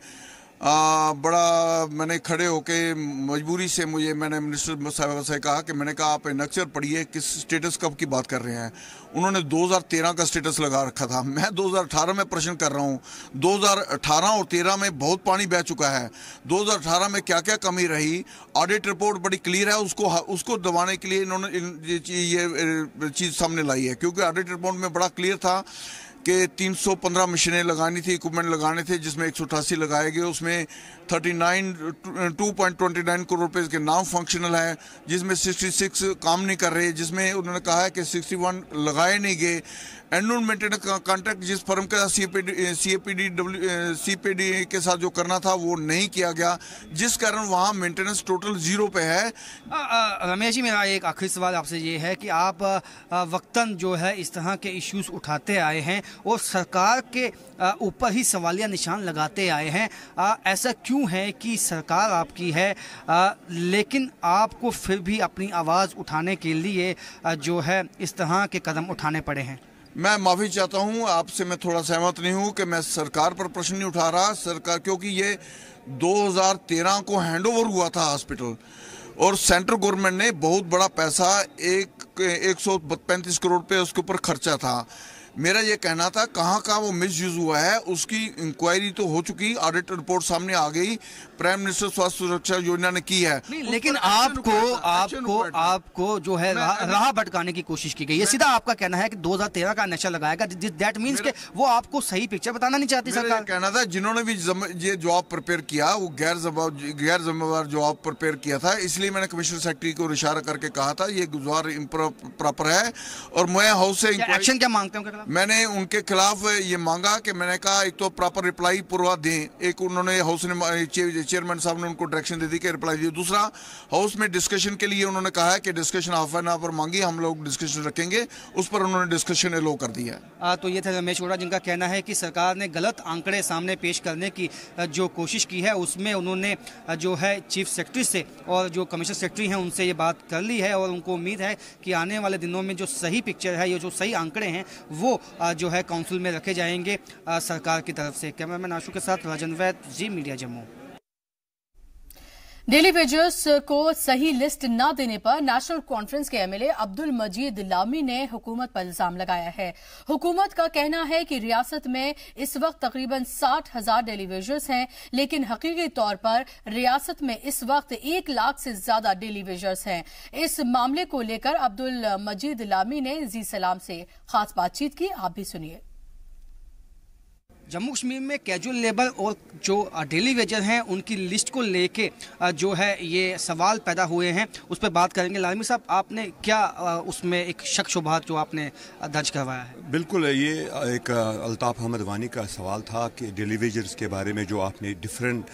बड़ा मैंने खड़े होके मजबूरी से मैंने मिनिस्टर साहब से कहा कि मैंने कहा आप अनेक्स्चर पढ़िए, किस स्टेटस कब की बात कर रहे हैं। उन्होंने 2013 का स्टेटस लगा रखा था। मैं 2018 में प्रश्न कर रहा हूँ। 2018 और 13 में बहुत पानी बह चुका है। 2018 में क्या क्या कमी रही, ऑडिट रिपोर्ट बड़ी क्लियर है, उसको दबाने के लिए इन्होंने ये चीज़ सामने लाई है। क्योंकि ऑडिट रिपोर्ट में बड़ा क्लियर था कि 315 मशीनें लगानी थी, इक्विपमेंट लगाने थे, जिसमें 188 लगाए गए। उसमें 2.29 करोड़ रुपए के नाम फंक्शनल है, जिसमें 66 काम नहीं कर रहे, जिसमें उन्होंने कहा है कि 61 लगाए नहीं गए। एनुअल मेंटेनेंस का कॉन्ट्रैक्ट जिस फर्म का CPD के साथ जो करना था वो नहीं किया गया, जिस कारण वहाँ मेंटेनेंस टोटल 0 पे है। रमेश जी, मेरा एक आखिरी सवाल आपसे ये है कि आप वक्तन जो है इस तरह के इश्यूज उठाते आए हैं और सरकार के ऊपर ही सवालिया निशान लगाते आए हैं। ऐसा क्यों है कि सरकार आपकी है लेकिन आपको फिर भी अपनी आवाज़ उठाने के लिए जो है इस तरह के कदम उठाने पड़े हैं? मैं माफ़ी चाहता हूं, आपसे मैं थोड़ा सहमत नहीं हूं कि मैं सरकार पर प्रश्न नहीं उठा रहा। सरकार, क्योंकि ये 2013 को हैंडओवर हुआ था हॉस्पिटल और सेंट्रल गवर्नमेंट ने बहुत बड़ा पैसा 135 करोड़ पे उसके ऊपर खर्चा था। मेरा ये कहना था कहाँ कहाँ वो मिसयूज हुआ है उसकी इंक्वायरी तो हो चुकी, ऑडिट रिपोर्ट सामने आ गई, प्राइम मिनिस्टर स्वास्थ्य सुरक्षा योजना ने की है। लेकिन आपको जो है राह भटकाने की कोशिश की गई है। सीधा आपका कहना है कि 2013 का नशा लगाएगा, दैट मींस कि वो आपको सही पिक्चर बताना नहीं चाहती सरकार। कहना था जिन्होंने भी ये जवाब प्रिपेयर किया वो गैर जिम्मेवार जवाब प्रिपेयर किया था, इसलिए मैंने कमिश्नर सेक्रेटरी को इशारा करके कहा था ये गुजार इम्प्रॉपर है और मैं हाउस से एक्शन क्या मांगते हैं? मैंने उनके खिलाफ ये मांगा कि मैंने कहा एक तो प्रॉपर रिप्लाई पूर्वा दें, एक उन्होंने हाउस ने चेयरमैन साहब ने उनको डायरेक्शन दे दी कि रिप्लाई दिए, दूसरा हाउस में डिस्कशन के लिए उन्होंने कहा है कि डिस्कशन हाफ एन आवर मांगी, हम लोग डिस्कशन रखेंगे, उस पर उन्होंने डिस्कशन एलो कर दिया। तो ये थे रमेश वोरा जिनका कहना है कि सरकार ने गलत आंकड़े सामने पेश करने की जो कोशिश की है उसमें उन्होंने जो है चीफ सेक्रेटरी से और जो कमिश्नर सेक्रेटरी हैं उनसे ये बात कर ली है और उनको उम्मीद है कि आने वाले दिनों में जो सही पिक्चर है, ये जो सही आंकड़े हैं वो जो है काउंसिल में रखे जाएंगे सरकार की तरफ से। कैमरामैन आशु के साथ राजन वैद, जी मीडिया जम्मू। डेली वेजर्स को सही लिस्ट न देने पर नेशनल कॉन्फ्रेंस के एमएलए अब्दुल मजीद लामी ने हुकूमत पर इल्जाम लगाया है। हुकूमत का कहना है कि रियासत में इस वक्त तकरीबन 60,000 डेली वेजर्स हैं, लेकिन हकीकी तौर पर रियासत में इस वक्त 1 लाख से ज्यादा डेली वेजर्स हैं। इस मामले को लेकर अब्दुल मजीद लामी ने जी सलाम से खास बातचीत की, आप भी सुनिए। जम्मू कश्मीर में कैजुअल लेबर और जो डेली वेजर हैं उनकी लिस्ट को लेके जो है ये सवाल पैदा हुए हैं, उस पर बात करेंगे। लालमी साहब, आपने क्या उसमें एक शक शुबहात जो आपने दर्ज करवाया है? बिल्कुल, ये एक अल्ताफ अहमद वानी का सवाल था कि डेली वेजर्स के बारे में जो आपने डिफरेंट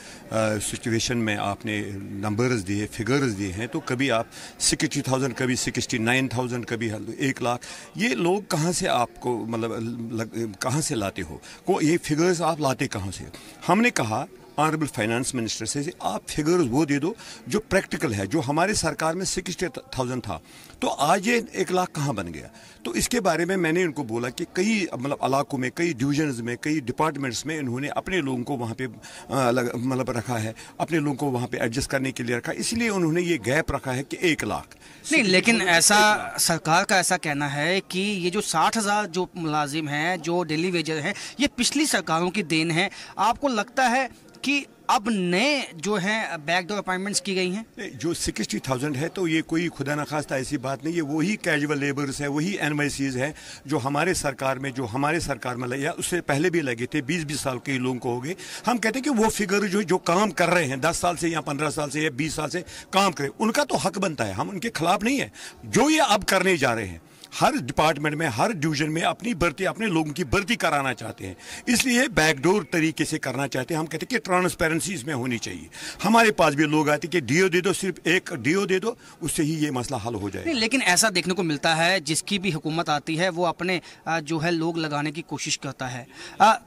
सिचुएशन में आपने नंबर्स दिए, फिगर्स दिए हैं, तो कभी आप 60,000, कभी 69,000, कभी 1 लाख, ये लोग कहाँ से आपको मतलब कहाँ से लाते हो? ये फिगर्स आप लाते कहाँ से? हमने कहा ऑनरेबल फाइनेंस मिनिस्टर से आप फिगर्स वो दे दो जो प्रैक्टिकल है। जो हमारे सरकार में 60,000 था, तो आज ये 1 लाख कहाँ बन गया? तो इसके बारे में मैंने इनको बोला कि कई मतलब इलाकों में, कई डिवीजन्स में, कई डिपार्टमेंट्स में इन्होंने अपने लोगों को वहाँ पे मतलब रखा है, अपने लोगों को वहाँ पे एडजस्ट करने के लिए रखा, इसलिए उन्होंने ये गैप रखा है कि 1 लाख नहीं। लेकिन ऐसा सरकार का ऐसा कहना है कि ये जो 60,000 जो मुलाजिम हैं, जो डेली वेजर हैं, ये पिछली सरकारों की देन है। आपको लगता है कि अब नए जो हैं बैकडोर अपॉइंटमेंट्स की गई हैं? जो 60,000 है तो ये कोई खुदा न खास्ता ऐसी बात नहीं है, वही कैजुअल लेबर्स है, वही एनवाईसीज है जो हमारे सरकार में लगे या उससे पहले भी लगे थे। 20-20 साल के लोगों को हो गए। हम कहते हैं कि वो फिगर जो काम कर रहे हैं 10 साल से या 15 साल से या 20 साल से काम करें, उनका तो हक बनता है, हम उनके खिलाफ नहीं है। जो ये अब करने जा रहे हैं, हर डिपार्टमेंट में, हर डिवीजन में अपनी भर्ती, अपने लोगों की भर्ती कराना चाहते हैं, इसलिए बैकडोर तरीके से करना चाहते हैं। हम कहते हैं कि ट्रांसपेरेंसी इसमें होनी चाहिए। हमारे पास भी लोग आते कि डीओ दे दो, सिर्फ एक डीओ दे दो, उससे ही ये मसला हल हो जाए। लेकिन ऐसा देखने को मिलता है जिसकी भी हुकूमत आती है वो अपने जो है लोग लगाने की कोशिश करता है।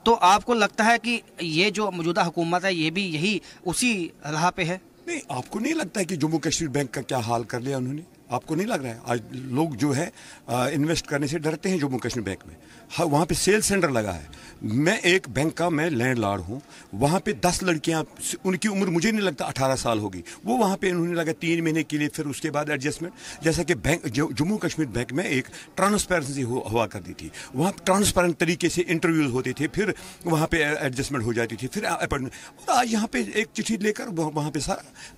तो आपको लगता है कि ये जो मौजूदा हुकूमत है ये भी यही उसी राह पे है? नहीं, आपको नहीं लगता है कि जम्मू कश्मीर बैंक का क्या हाल कर लिया उन्होंने? आपको नहीं लग रहा है? आज लोग जो है इन्वेस्ट करने से डरते हैं जम्मू कश्मीर बैंक में। वहाँ पे सेल सेंटर लगा है। मैं एक बैंक का मैं लैंडलॉर्ड हूँ, वहाँ पे 10 लड़कियाँ, उनकी उम्र मुझे नहीं लगता 18 साल होगी, वो वहाँ पे उन्होंने लगा 3 महीने के लिए, फिर उसके बाद एडजस्टमेंट। जैसा कि बैंक जम्मू कश्मीर बैंक में एक ट्रांसपेरेंसी हुआ करती थी, वहाँ ट्रांसपेरेंट तरीके से इंटरव्यूज होते थे, फिर वहाँ पे एडजस्टमेंट हो जाती थी, फिर अपॉइंटमेंट। और आज यहाँ पे एक चिट्ठी लेकर वहाँ पे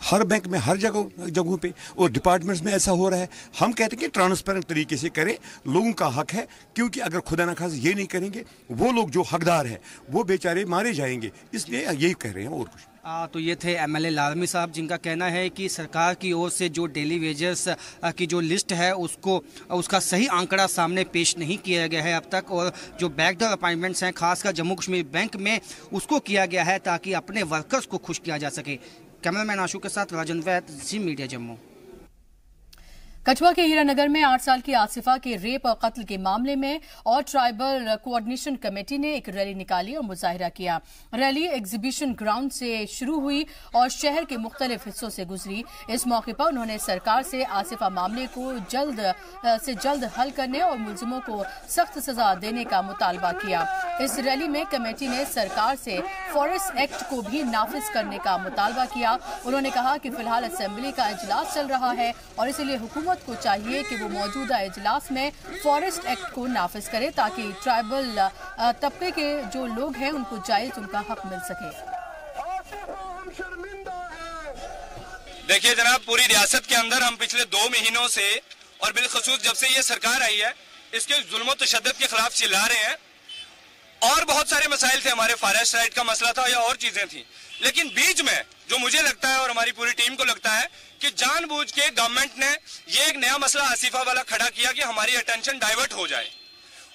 हर बैंक में, हर जगहों पे और डिपार्टमेंट्स में ऐसा हो रहा है। हम कहते हैं कि ट्रांसपेरेंट तरीके से करें, लोगों का हक है, क्योंकि अगर खुदा ना खास ये नहीं करेंगे, वो लोग जो हकदार हैं वो बेचारे मारे जाएंगे, इसलिए यही कह रहे हैं और कुछ। तो ये थे एमएलए लालमी साहब जिनका कहना है कि सरकार की ओर से जो डेली वेजर्स की जो लिस्ट है उसका सही आंकड़ा सामने पेश नहीं किया गया है अब तक, और जो बैकडोर अपॉइंटमेंट्स हैं खासकर जम्मू कश्मीर बैंक में उसको किया गया है ताकि अपने वर्कर्स को खुश किया जा सके। कैमरामैन आशु के साथ राजन वैद, जी मीडिया जम्मू। कठुआ के हीरानगर में 8 साल की आसिफा के रेप और कत्ल के मामले में और ट्राइबल कोऑर्डिनेशन कमेटी ने एक रैली निकाली और मुजाहिरा किया। रैली एग्जीबिशन ग्राउंड से शुरू हुई और शहर के मुख्तलिफ हिस्सों से गुजरी। इस मौके पर उन्होंने सरकार से आसिफा मामले को जल्द से जल्द हल करने और मुलजिमों को सख्त सजा देने का मुतालबा किया। इस रैली में कमेटी ने सरकार से फॉरेस्ट एक्ट को भी नाफिज करने का मुतालबा किया। उन्होंने कहा कि फिलहाल असेंबली का इजलास चल रहा है और इसलिए हुकूमत को चाहिए कि वो मौजूदा इजलास में फॉरेस्ट एक्ट को नाफिज करे ताकि ट्राइबल तबके के जो लोग हैं उनको जायज उनका हक मिल सके। देखिए जनाब, पूरी रियासत के अंदर हम पिछले 2 महीनों से और बिलखसूस जब से ये सरकार आई है इसके जुल्म और तशद्दुद के खिलाफ चिल्ला रहे हैं। और बहुत सारे मसाइल थे, हमारे फॉरेस्ट राइट का मसला था या और चीजें थी, लेकिन बीच में जो मुझे लगता है और हमारी पूरी टीम को लगता है कि जानबूझ के गवर्नमेंट ने ये एक नया मसला आसिफा वाला खड़ा किया कि हमारी अटेंशन डाइवर्ट हो जाए।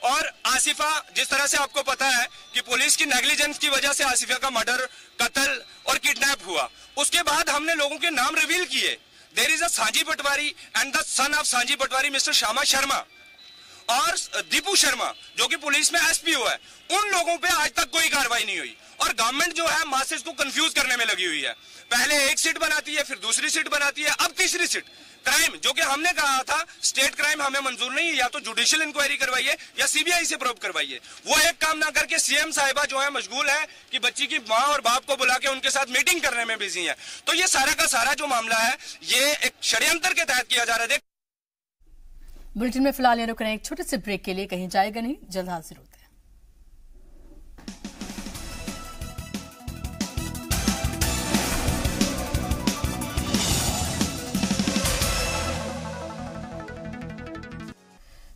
और आसिफा, जिस तरह से आपको पता है कि पुलिस की नेग्लिजेंस की वजह से आसिफा का मर्डर, कत्ल और किडनैप हुआ, उसके बाद हमने लोगों के नाम रिवील किए। There is a Sanji Patwari and the son of Sanji Patwari mister Shyama Sharma और दीपू शर्मा जो कि पुलिस में एसपी हुआ है। उन लोगों पे आज तक कोई कार्रवाई नहीं हुई और गवर्नमेंट जो है मासेस को कंफ्यूज करने में लगी हुई है। पहले एक सीट बनाती है, फिर दूसरी सीट बनाती है, अब तीसरी सीट। क्राइम जो कि हमने कहा था स्टेट क्राइम हमें मंजूर नहीं है, या तो जुडिशियल इंक्वायरी करवाइए या सीबीआई से प्रोब करवाइए। वो एक काम ना करके सीएम साहिबा जो है मशगूल है कि बच्ची की माँ और बाप को बुला के उनके साथ मीटिंग करने में बिजी है। तो ये सारा का सारा जो मामला है ये एक षड्यंत्र के तहत किया जा रहा है। बुलेटिन में फिलहाल रुक रहे हैं एक छोटे से ब्रेक के लिए, कहीं जाएगा नहीं, जल्द हाजिर होते हैं।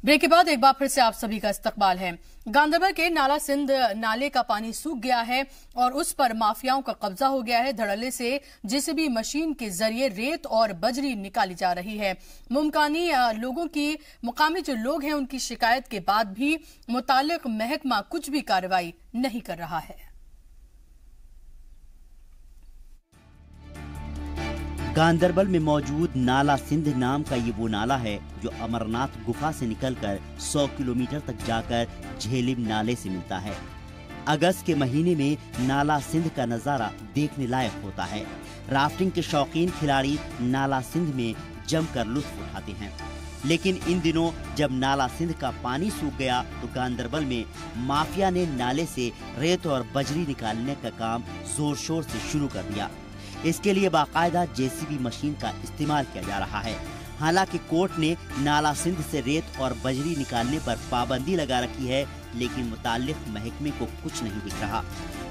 ब्रेक के बाद एक बार फिर से आप सभी का इस्तकबाल है। गांधरबल के नाला सिंध नाले का पानी सूख गया है और उस पर माफियाओं का कब्जा हो गया है। धड़ल्ले से जेसीबी मशीन के जरिए रेत और बजरी निकाली जा रही है। मुकामी जो लोग हैं उनकी शिकायत के बाद भी मुताल्लिक महकमा कुछ भी कार्रवाई नहीं कर रहा है। गांधरबल में मौजूद नाला सिंध नाम का ये वो नाला है जो अमरनाथ गुफा से निकलकर 100 किलोमीटर तक जाकर झेलिम नाले से मिलता है। अगस्त के महीने में नाला सिंध का नजारा देखने लायक होता है। राफ्टिंग के शौकीन खिलाड़ी नाला सिंध में जमकर लुत्फ उठाते हैं। लेकिन इन दिनों जब नाला सिंध का पानी सूख गया तो गांधरबल में माफिया ने नाले से रेत और बजरी निकालने का काम जोर शोर से शुरू कर दिया। इसके लिए बाकायदा जेसीबी मशीन का इस्तेमाल किया जा रहा है। हालांकि कोर्ट ने नाला सिंध से रेत और बजरी निकालने पर पाबंदी लगा रखी है, लेकिन मुताल्लिक महकमे को कुछ नहीं दिख रहा।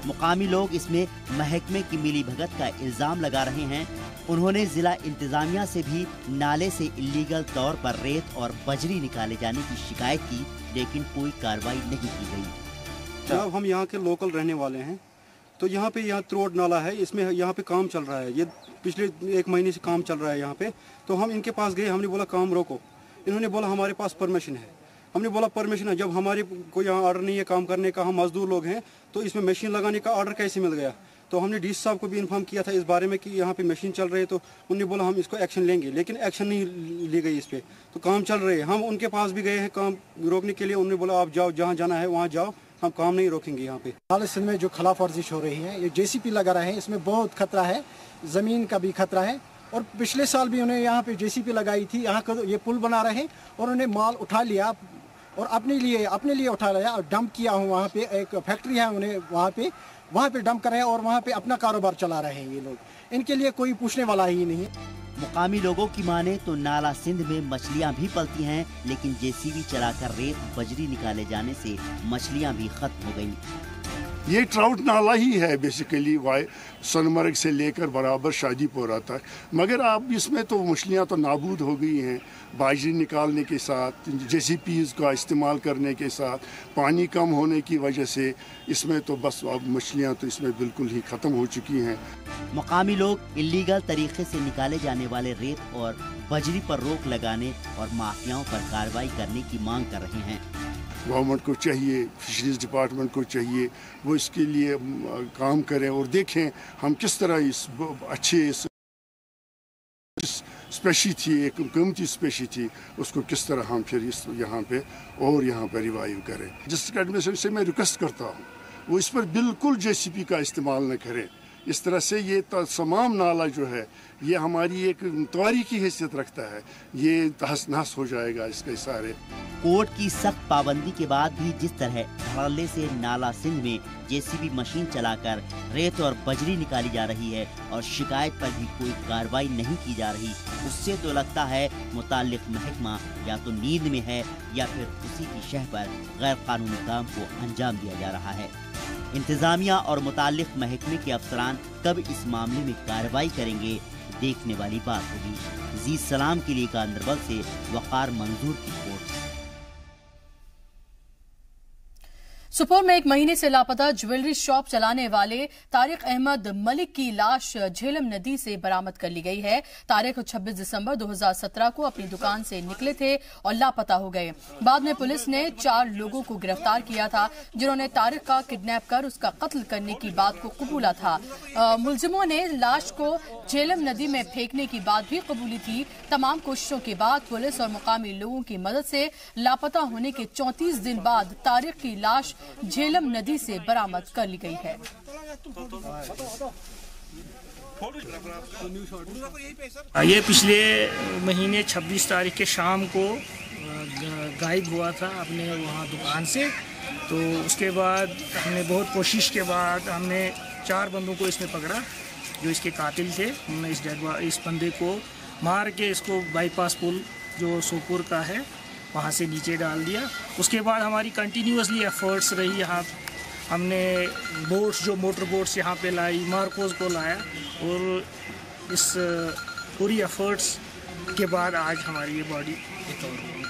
मुकामी लोग इसमें महकमे की मिलीभगत का इल्जाम लगा रहे हैं। उन्होंने जिला इंतजामिया से भी नाले से इलीगल तौर पर रेत और बजरी निकाले जाने की शिकायत की, लेकिन कोई कार्रवाई नहीं की गई। जब हम यहाँ के लोकल रहने वाले हैं तो यहाँ त्रोड नाला है, इसमें यहाँ पे काम चल रहा है। ये पिछले 1 महीने से काम चल रहा है यहाँ पे। तो हम इनके पास गए, हमने बोला काम रोको। इन्होंने बोला हमारे पास परमिशन है। हमने बोला परमिशन है, जब हमारे कोई यहाँ ऑर्डर नहीं है काम करने का, हम मजदूर लोग हैं, तो इसमें मशीन लगाने का ऑर्डर कैसे मिल गया। तो हमने डीसी साहब को भी इन्फॉर्म किया था इस बारे में कि यहाँ पे मशीन चल रही है। तो उन्होंने बोला हम इसको एक्शन लेंगे, लेकिन एक्शन नहीं ली गई इस पर। तो काम चल रहे हैं, हम उनके पास भी गए हैं काम रोकने के लिए। उन्होंने बोला आप जाओ, जहाँ जाना है वहाँ जाओ, हम काम नहीं रोकेंगे। यहाँ पे नाले सिंध में जो खिलाफ वर्जिश हो रही है, ये जेसीपी लगा रहे हैं, इसमें बहुत खतरा है, ज़मीन का भी खतरा है। और पिछले साल भी उन्हें यहाँ पे जेसीपी लगाई थी, यहाँ का ये पुल बना रहे हैं और उन्हें माल उठा लिया और अपने लिए उठा लिया और डंप किया हूँ। वहाँ पे एक फैक्ट्री है, उन्हें वहाँ पे डंप कर रहे हैं और वहाँ पे अपना कारोबार चला रहे हैं ये लोग। इनके लिए कोई पूछने वाला ही नहीं है। मुकामी लोगों की माने तो नाला सिंध में मछलियां भी पलती हैं, लेकिन जेसीबी चलाकर रेत बजरी निकाले जाने से मछलियां भी खत्म हो गईं। ये ट्राउट नाला ही है बेसिकली, सोनमर्ग से लेकर बराबर शादीपुर आता है। मगर अब इसमें तो मछलियाँ तो नाबूद हो गई हैं। बाजरी निकालने के साथ, जेसीपीज़ का इस्तेमाल करने के साथ, पानी कम होने की वजह से इसमें तो बस अब मछलियाँ तो इसमें बिल्कुल ही ख़त्म हो चुकी हैं। मुकामी लोग इलीगल तरीके से निकाले जाने वाले रेत और बजरी पर रोक लगाने और माफियाओं पर कार्रवाई करने की मांग कर रहे हैं। गवर्नमेंट को चाहिए, फिशरीज डिपार्टमेंट को चाहिए, वो इसके लिए काम करें और देखें हम किस तरह इस अच्छे स्पेशी थी, एक कीमती स्पेशी थी, उसको किस तरह हम फिर इस यहाँ पे रिवाइव करें। डिस्ट्रिक्ट एडमिनिस्ट्रेशन से मैं रिक्वेस्ट करता हूँ वो इस पर बिल्कुल जेसीपी का इस्तेमाल न करें। इस तरह से ये तमाम नाला जो है ये हमारी एक तवारी की हैसियत रखता है, ये तहस नहस हो जाएगा इसके सारे। कोर्ट की सख्त पाबंदी के बाद भी जिस तरह धड़ल्ले से नाला सिंध में जेसीबी मशीन चलाकर रेत और बजरी निकाली जा रही है और शिकायत पर भी कोई कार्रवाई नहीं की जा रही, उससे तो लगता है मुताल्लिक महकमा या तो नींद में है या फिर उसी की शह पर गैर कानूनी काम को अंजाम दिया जा रहा है। इंतजामिया और मुताल्लिक महकमे के अफसरान कब इस मामले में कार्रवाई करेंगे, देखने वाली बात होगी। जी सलाम के लिए गांधरबल से वकार मंजूर की रिपोर्ट। सुपोर में एक महीने से लापता ज्वेलरी शॉप चलाने वाले तारिक अहमद मलिक की लाश झेलम नदी से बरामद कर ली गई है। तारिक 26 दिसंबर 2017 को अपनी दुकान से निकले थे और लापता हो गए। बाद में पुलिस ने 4 लोगों को गिरफ्तार किया था, जिन्होंने तारिक का किडनैप कर उसका कत्ल करने की बात को कबूला था। मुलजिमों ने लाश को झेलम नदी में फेंकने की बात भी कबूली थी। तमाम कोशिशों के बाद पुलिस और मुकामी लोगों की मदद से लापता होने के 34 दिन बाद तारिक की लाश झेलम नदी से बरामद कर ली गई है। ये पिछले महीने 26 तारीख के शाम को गायब हुआ था अपने वहाँ दुकान से। तो उसके बाद हमने बहुत कोशिश के बाद हमने 4 बंदों को इसमें पकड़ा जो इसके कातिल थे। हमने इस बंदे को मार के इसको बाईपास पुल जो सोपुर का है वहाँ से नीचे डाल दिया। उसके बाद हमारी कंटिन्यूसली एफर्ट्स रही। यहाँ हमने बोट्स जो मोटर बोट्स यहाँ पे लाई, मार्कोस को लाया और इस पूरी एफर्ट्स के बाद आज हमारी ये बॉडी रिकवर हुई।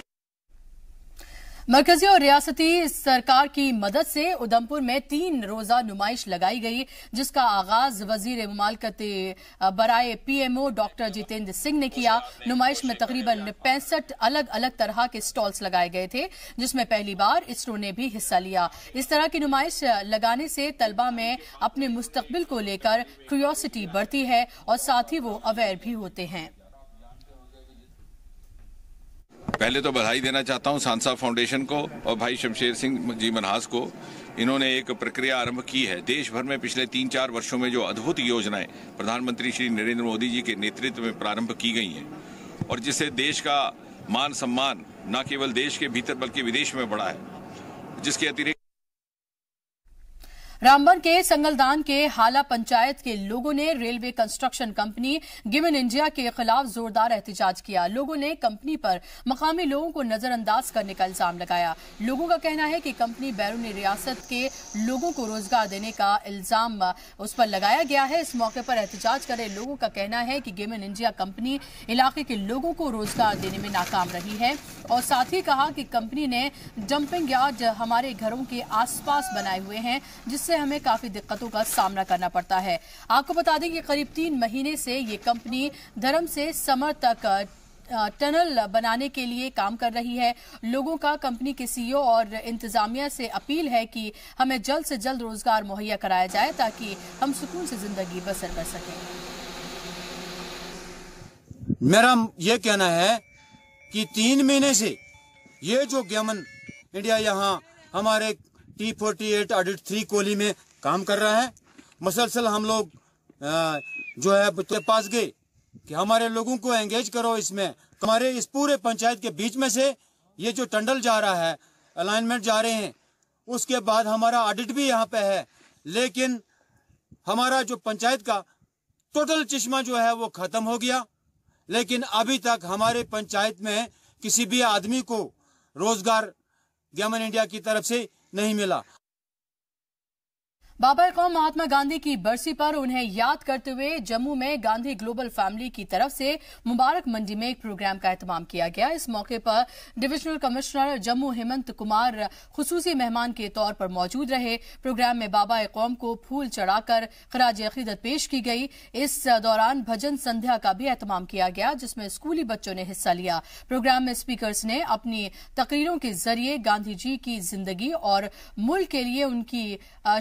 मरकजी और रियासती सरकार की मदद से उधमपुर में 3 रोजा नुमाइश लगाई गई, जिसका आगाज वजीर मुमालकत बराए पीएमओ डॉक्टर जितेंद्र सिंह ने किया। नुमाइश में तकरीबन 65 अलग अलग तरह के स्टॉल्स लगाए गए थे, जिसमें पहली बार इसरो ने भी हिस्सा लिया। इस तरह की नुमाइश लगाने से तलबा में अपने मुस्तकबिल को लेकर क्यूरियोसिटी बढ़ती है और साथ ही वो अवेयर भी होते हैं। पहले तो बधाई देना चाहता हूं सांसा फाउंडेशन को और भाई शमशेर सिंह जी मनहास को। इन्होंने एक प्रक्रिया आरंभ की है। देश भर में पिछले 3-4 वर्षों में जो अद्भुत योजनाएं प्रधानमंत्री श्री नरेंद्र मोदी जी के नेतृत्व में प्रारंभ की गई हैं और जिससे देश का मान सम्मान न केवल देश के भीतर बल्कि विदेश में बढ़ा है, जिसके अतिरिक्त रामबन के संगलदान के हाला पंचायत के लोगों ने railway construction company given India के खिलाफ जोरदार एहतजाज किया। लोगों ने कंपनी पर मकामी लोगों को नजरअंदाज करने का इल्जाम लगाया। लोगों का कहना है कि कंपनी बैरूनी रियासत के लोगों को रोजगार देने का इल्जाम उस पर लगाया गया है। इस मौके पर एहतजाज कर रहे लोगों का कहना है कि गिवन इंडिया कंपनी इलाके के लोगों को रोजगार देने में नाकाम रही है और साथ ही कहा कि कंपनी ने डंपिंग यार्ड हमारे घरों के आसपास बनाए हुए हैं, जिससे हमें काफी दिक्कतों का सामना करना पड़ता है। आपको बता दें कि करीब 3 महीने से ये कंपनी धर्म से समर तक टनल बनाने के लिए काम कर रही है। लोगों का कंपनी के सीईओ और इंतजामिया से अपील है कि हमें जल्द से जल्द रोजगार मुहैया कराया जाए ताकि हम सुकून से जिंदगी बसर कर सकें। मेरा ये कहना है कि 3 महीने से ये जो गिवन इंडिया यहाँ हमारे T48 ऑडिट 3 कोली में काम कर रहा है, मसलसल हम लोग जो है के पास गए कि हमारे लोगों को एंगेज करो इसमें। हमारे इस पूरे पंचायत के बीच में से ये जो टंडल जा रहा है, अलाइनमेंट जा रहे हैं, उसके बाद हमारा ऑडिट भी यहाँ पे है, लेकिन हमारा जो पंचायत का टोटल चश्मा जो है वो खत्म हो गया। लेकिन अभी तक हमारे पंचायत में किसी भी आदमी को रोजगार गिवन इंडिया की तरफ से नहीं मिला। बाबा कौम महात्मा गांधी की बरसी पर उन्हें याद करते हुए जम्मू में गांधी ग्लोबल फैमिली की तरफ से मुबारक मंडी में एक प्रोग्राम का एहतमाम किया गया। इस मौके पर डिविजनल कमिश्नर जम्मू हेमंत कुमार खुसूसी मेहमान के तौर पर मौजूद रहे। प्रोग्राम में बाबा कौम को फूल चढ़ाकर खराज अकीदत पेश की गई। इस दौरान भजन संध्या का भी एहतमाम किया गया, जिसमें स्कूली बच्चों ने हिस्सा लिया। प्रोग्राम में स्पीकर्स ने अपनी तकरीरों के जरिए गांधी जी की जिंदगी और मुल्क के लिए उनकी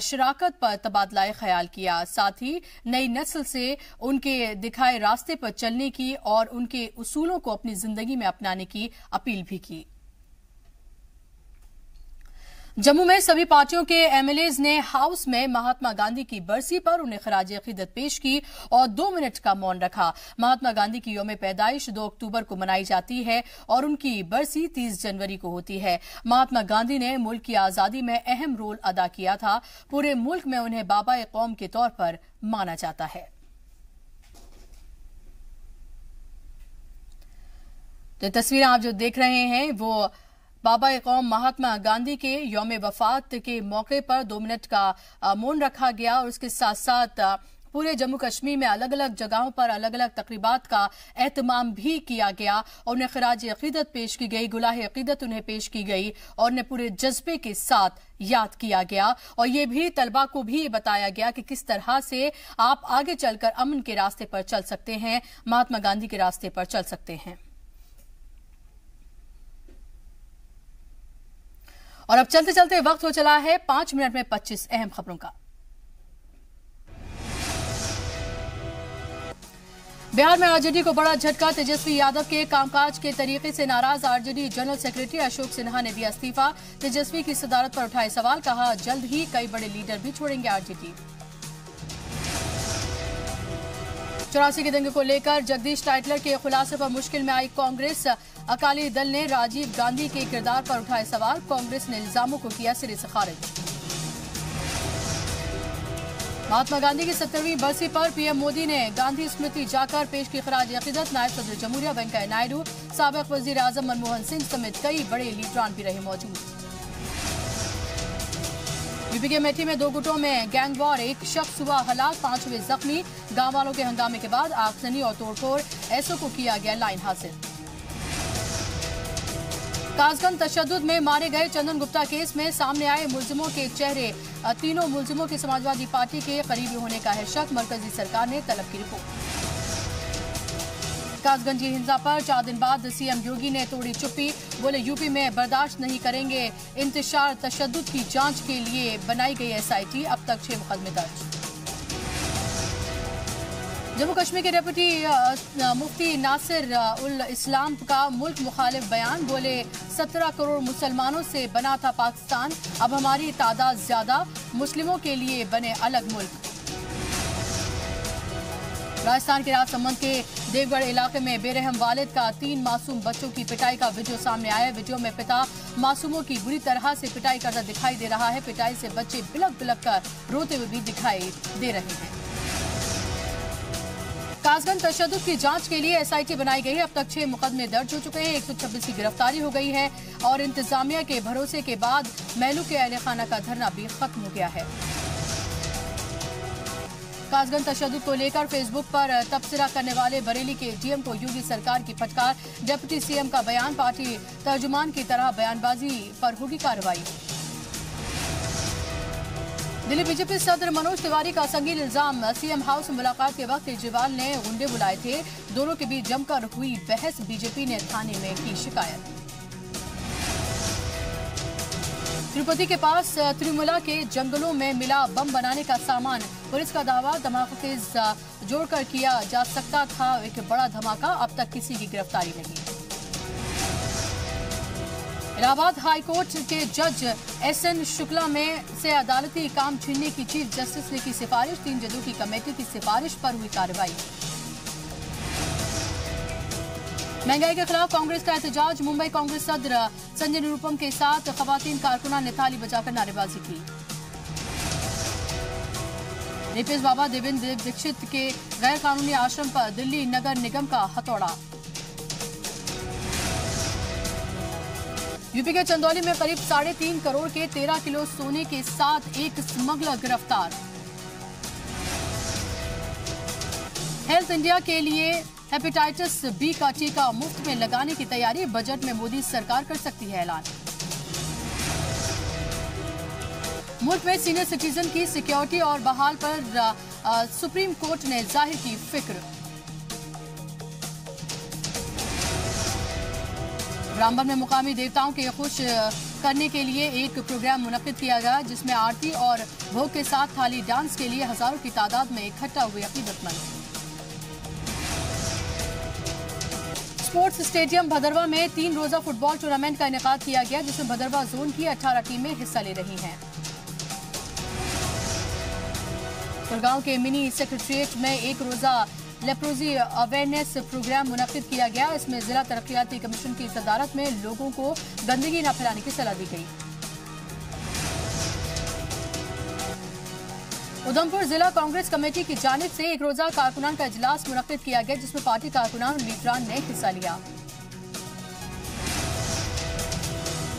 शराकत पर तबादला ख्याल किया। साथ ही नई नस्ल से उनके दिखाए रास्ते पर चलने की और उनके उसूलों को अपनी जिंदगी में अपनाने की अपील भी की। जम्मू में सभी पार्टियों के एमएलएज ने हाउस में महात्मा गांधी की बरसी पर उन्हें खराज अकीदत पेश की और 2 मिनट का मौन रखा। महात्मा गांधी की यौम पैदाइश 2 अक्टूबर को मनाई जाती है और उनकी बरसी 30 जनवरी को होती है। महात्मा गांधी ने मुल्क की आजादी में अहम रोल अदा किया था। पूरे मुल्क में उन्हें बाबा कौम के तौर पर माना जाता है। तो तस्वीरें आप जो देख रहे हैं वो बाबा कौम महात्मा गांधी के यौम वफात के मौके पर 2 मिनट का मौन रखा गया और उसके साथ साथ पूरे जम्मू कश्मीर में अलग अलग जगहों पर अलग अलग तकरीबात का एहतमाम भी किया गया और उन्हें खिराज अकीदत पेश की गई, गुलाह अकीदत उन्हें पेश की गई और उन्हें पूरे जज्बे के साथ याद किया गया। और ये भी तलबा को भी बताया गया कि किस तरह से आप आगे चलकर अमन के रास्ते पर चल सकते हैं, महात्मा गांधी के रास्ते पर चल सकते हैं। और अब चलते चलते वक्त हो चला है 5 मिनट में 25 अहम खबरों का। बिहार में आरजेडी को बड़ा झटका, तेजस्वी यादव के कामकाज के तरीके से नाराज RJD general secretary Ashok Sinha ने दिया इस्तीफा। तेजस्वी की सदारत पर उठाए सवाल, कहा जल्द ही कई बड़े लीडर भी छोड़ेंगे आरजेडी। 84 के दंगे को लेकर जगदीश टाइटलर के खुलासे पर मुश्किल में आई कांग्रेस। अकाली दल ने राजीव गांधी के किरदार पर उठाए सवाल, कांग्रेस ने इल्जामों को किया सिरे से खारिज। महात्मा गांधी की 70वीं बरसी पर पीएम मोदी ने गांधी स्मृति जाकर पेश की खराज अकीदत। नायब सदर जमहूरिया वेंकैया नायडू, साबिक वजीर आजम मनमोहन सिंह समेत कई बड़े लीडरान भी रहे मौजूद। यूपी के अमेठी में 2 गुटों में गैंग वॉर, एक शख्स हुआ हलाक, 5 हुए जख्मी। गांव वालों के हंगामे के बाद आगजनी और तोड़फोड़, एसओ को किया गया लाइन हासिल। कासगंज तशद्दुद में मारे गए चंदन गुप्ता केस में सामने आए मुलजिमों के चेहरे। तीनों मुलजिमों के समाजवादी पार्टी के करीबी होने का है शक, मरकजी सरकार ने तलब की रिपोर्ट। कासगंज हिंसा पर 4 दिन बाद सीएम योगी ने तोड़ी चुप्पी, बोले यूपी में बर्दाश्त नहीं करेंगे इंतशार तशद्दुद की जांच के लिए बनाई गई एसआईटी, अब तक 6 मुकदमे दर्ज। जम्मू कश्मीर के डिप्टी मुफ्ती नासिर उल इस्लाम का मुल्क मुखालिफ बयान, बोले 17 करोड़ मुसलमानों से बना था पाकिस्तान, अब हमारी तादाद ज्यादा, मुस्लिमों के लिए बने अलग मुल्क। राजस्थान के राजसमंद के देवगढ़ इलाके में बेरहम वालिद का 3 मासूम बच्चों की पिटाई का वीडियो सामने आया। वीडियो में पिता मासूमों की बुरी तरह से पिटाई करता दिखाई दे रहा है। पिटाई से बच्चे बिलक बिलक कर रोते हुए भी दिखाई दे रहे हैं। कासगंज तशद्दुद की जांच के लिए एसआईटी बनाई गई है, अब तक 6 मुकदमे दर्ज हो चुके हैं, 126 की गिरफ्तारी हो गई है और इंतजामिया के भरोसे के बाद महलू के अहले खाना का धरना भी खत्म हो गया है। कासगंज तशद्दुद को लेकर फेसबुक पर तबसरा करने वाले बरेली के डीएम को योगी सरकार की फटकार, डिप्टी सीएम का बयान, पार्टी तर्जुमान की तरह बयानबाजी पर होगी कार्रवाई। दिल्ली बीजेपी सदर मनोज तिवारी का संगीन इल्जाम, सीएम हाउस में मुलाकात के वक्त केजरीवाल ने गुंडे बुलाए थे, दोनों के बीच जमकर हुई बहस, बीजेपी ने थाने में की शिकायत। तिरुपति के पास तिरुमला के जंगलों में मिला बम बनाने का सामान, पुलिस का दावा धमाका तेज जोड़कर किया जा सकता था एक बड़ा धमाका, अब तक किसी की गिरफ्तारी नहीं। इलाहाबाद हाईकोर्ट के जज एसएन शुक्ला में से अदालती काम छीनने की चीफ जस्टिस ने की सिफारिश, 3 जजों की कमेटी की सिफारिश पर हुई कार्रवाई। महंगाई के खिलाफ कांग्रेस का एहतजाज, मुंबई कांग्रेस सदर संजय निरुपम के साथ खवातीन कारकुनान ने थाली बजाकर नारेबाजी की। रेपेश बाबा देवेंद्र दीक्षित के गैर कानूनी आश्रम पर दिल्ली नगर निगम का हथौड़ा। यूपी के चंदौली में करीब 3.5 करोड़ के 13 किलो सोने के साथ एक स्मगलर गिरफ्तार। हेल्थ इंडिया के लिए हेपेटाइटिस बी का टीका मुफ्त में लगाने की तैयारी, बजट में मोदी सरकार कर सकती है ऐलान। मुल्क में सीनियर सिटीजन की सिक्योरिटी और बहाल पर सुप्रीम कोर्ट ने जाहिर की फिक्र। रामबन में मुकामी देवताओं के खुश करने के लिए एक प्रोग्राम मुनक्किद किया गया, जिसमें आरती और भोग के साथ थाली डांस के लिए हजारों की तादाद में इकट्ठा हुए अकीदतमंद। स्पोर्ट्स स्टेडियम भदरवा में 3 रोजा फुटबॉल टूर्नामेंट का इनेकाद किया गया, जिसमें भदरवा जोन की 18 टीमें हिस्सा ले रही हैं। गुड़गांव के मिनी सेक्रेटरिएट में 1 रोजा लेप्रोजी अवेयरनेस प्रोग्राम मुनक्किद किया गया। इसमें जिला तरक्याती कमीशन की सदारत में लोगों को गंदगी न फैलाने की सलाह दी गई। उधमपुर जिला कांग्रेस कमेटी की जानिब से 1 रोजा कारकुनान का इजलास मुनक्किद किया गया, जिसमें पार्टी कारकुनान और लीडरान ने हिस्सा लिया।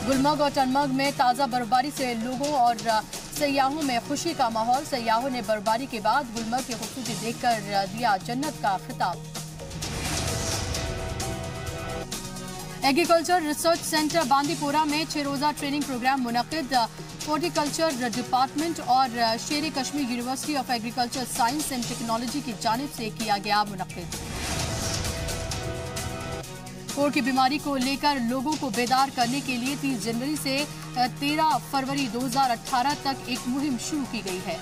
गुलमर्ग और टनमर्ग में ताजा बर्फबारी से लोगों और सयाहों में खुशी का माहौल। सयाहों ने बर्फबारी के बाद गुलमर्ग की खूबसूरती देखकर दिया जन्नत का खिताब। एग्रीकल्चर रिसर्च सेंटर बांदीपोरा में 6 रोजा ट्रेनिंग प्रोग्राम मुनक्किद। हॉर्टिकल्चर डिपार्टमेंट और शेर Kashmir university of agriculture science and technology की जानिब से किया गया मुनक्किद। कोढ़ की बीमारी को लेकर लोगों को बेदार करने के लिए 30 जनवरी से 13 फरवरी 2018 तक एक मुहिम शुरू की गई है।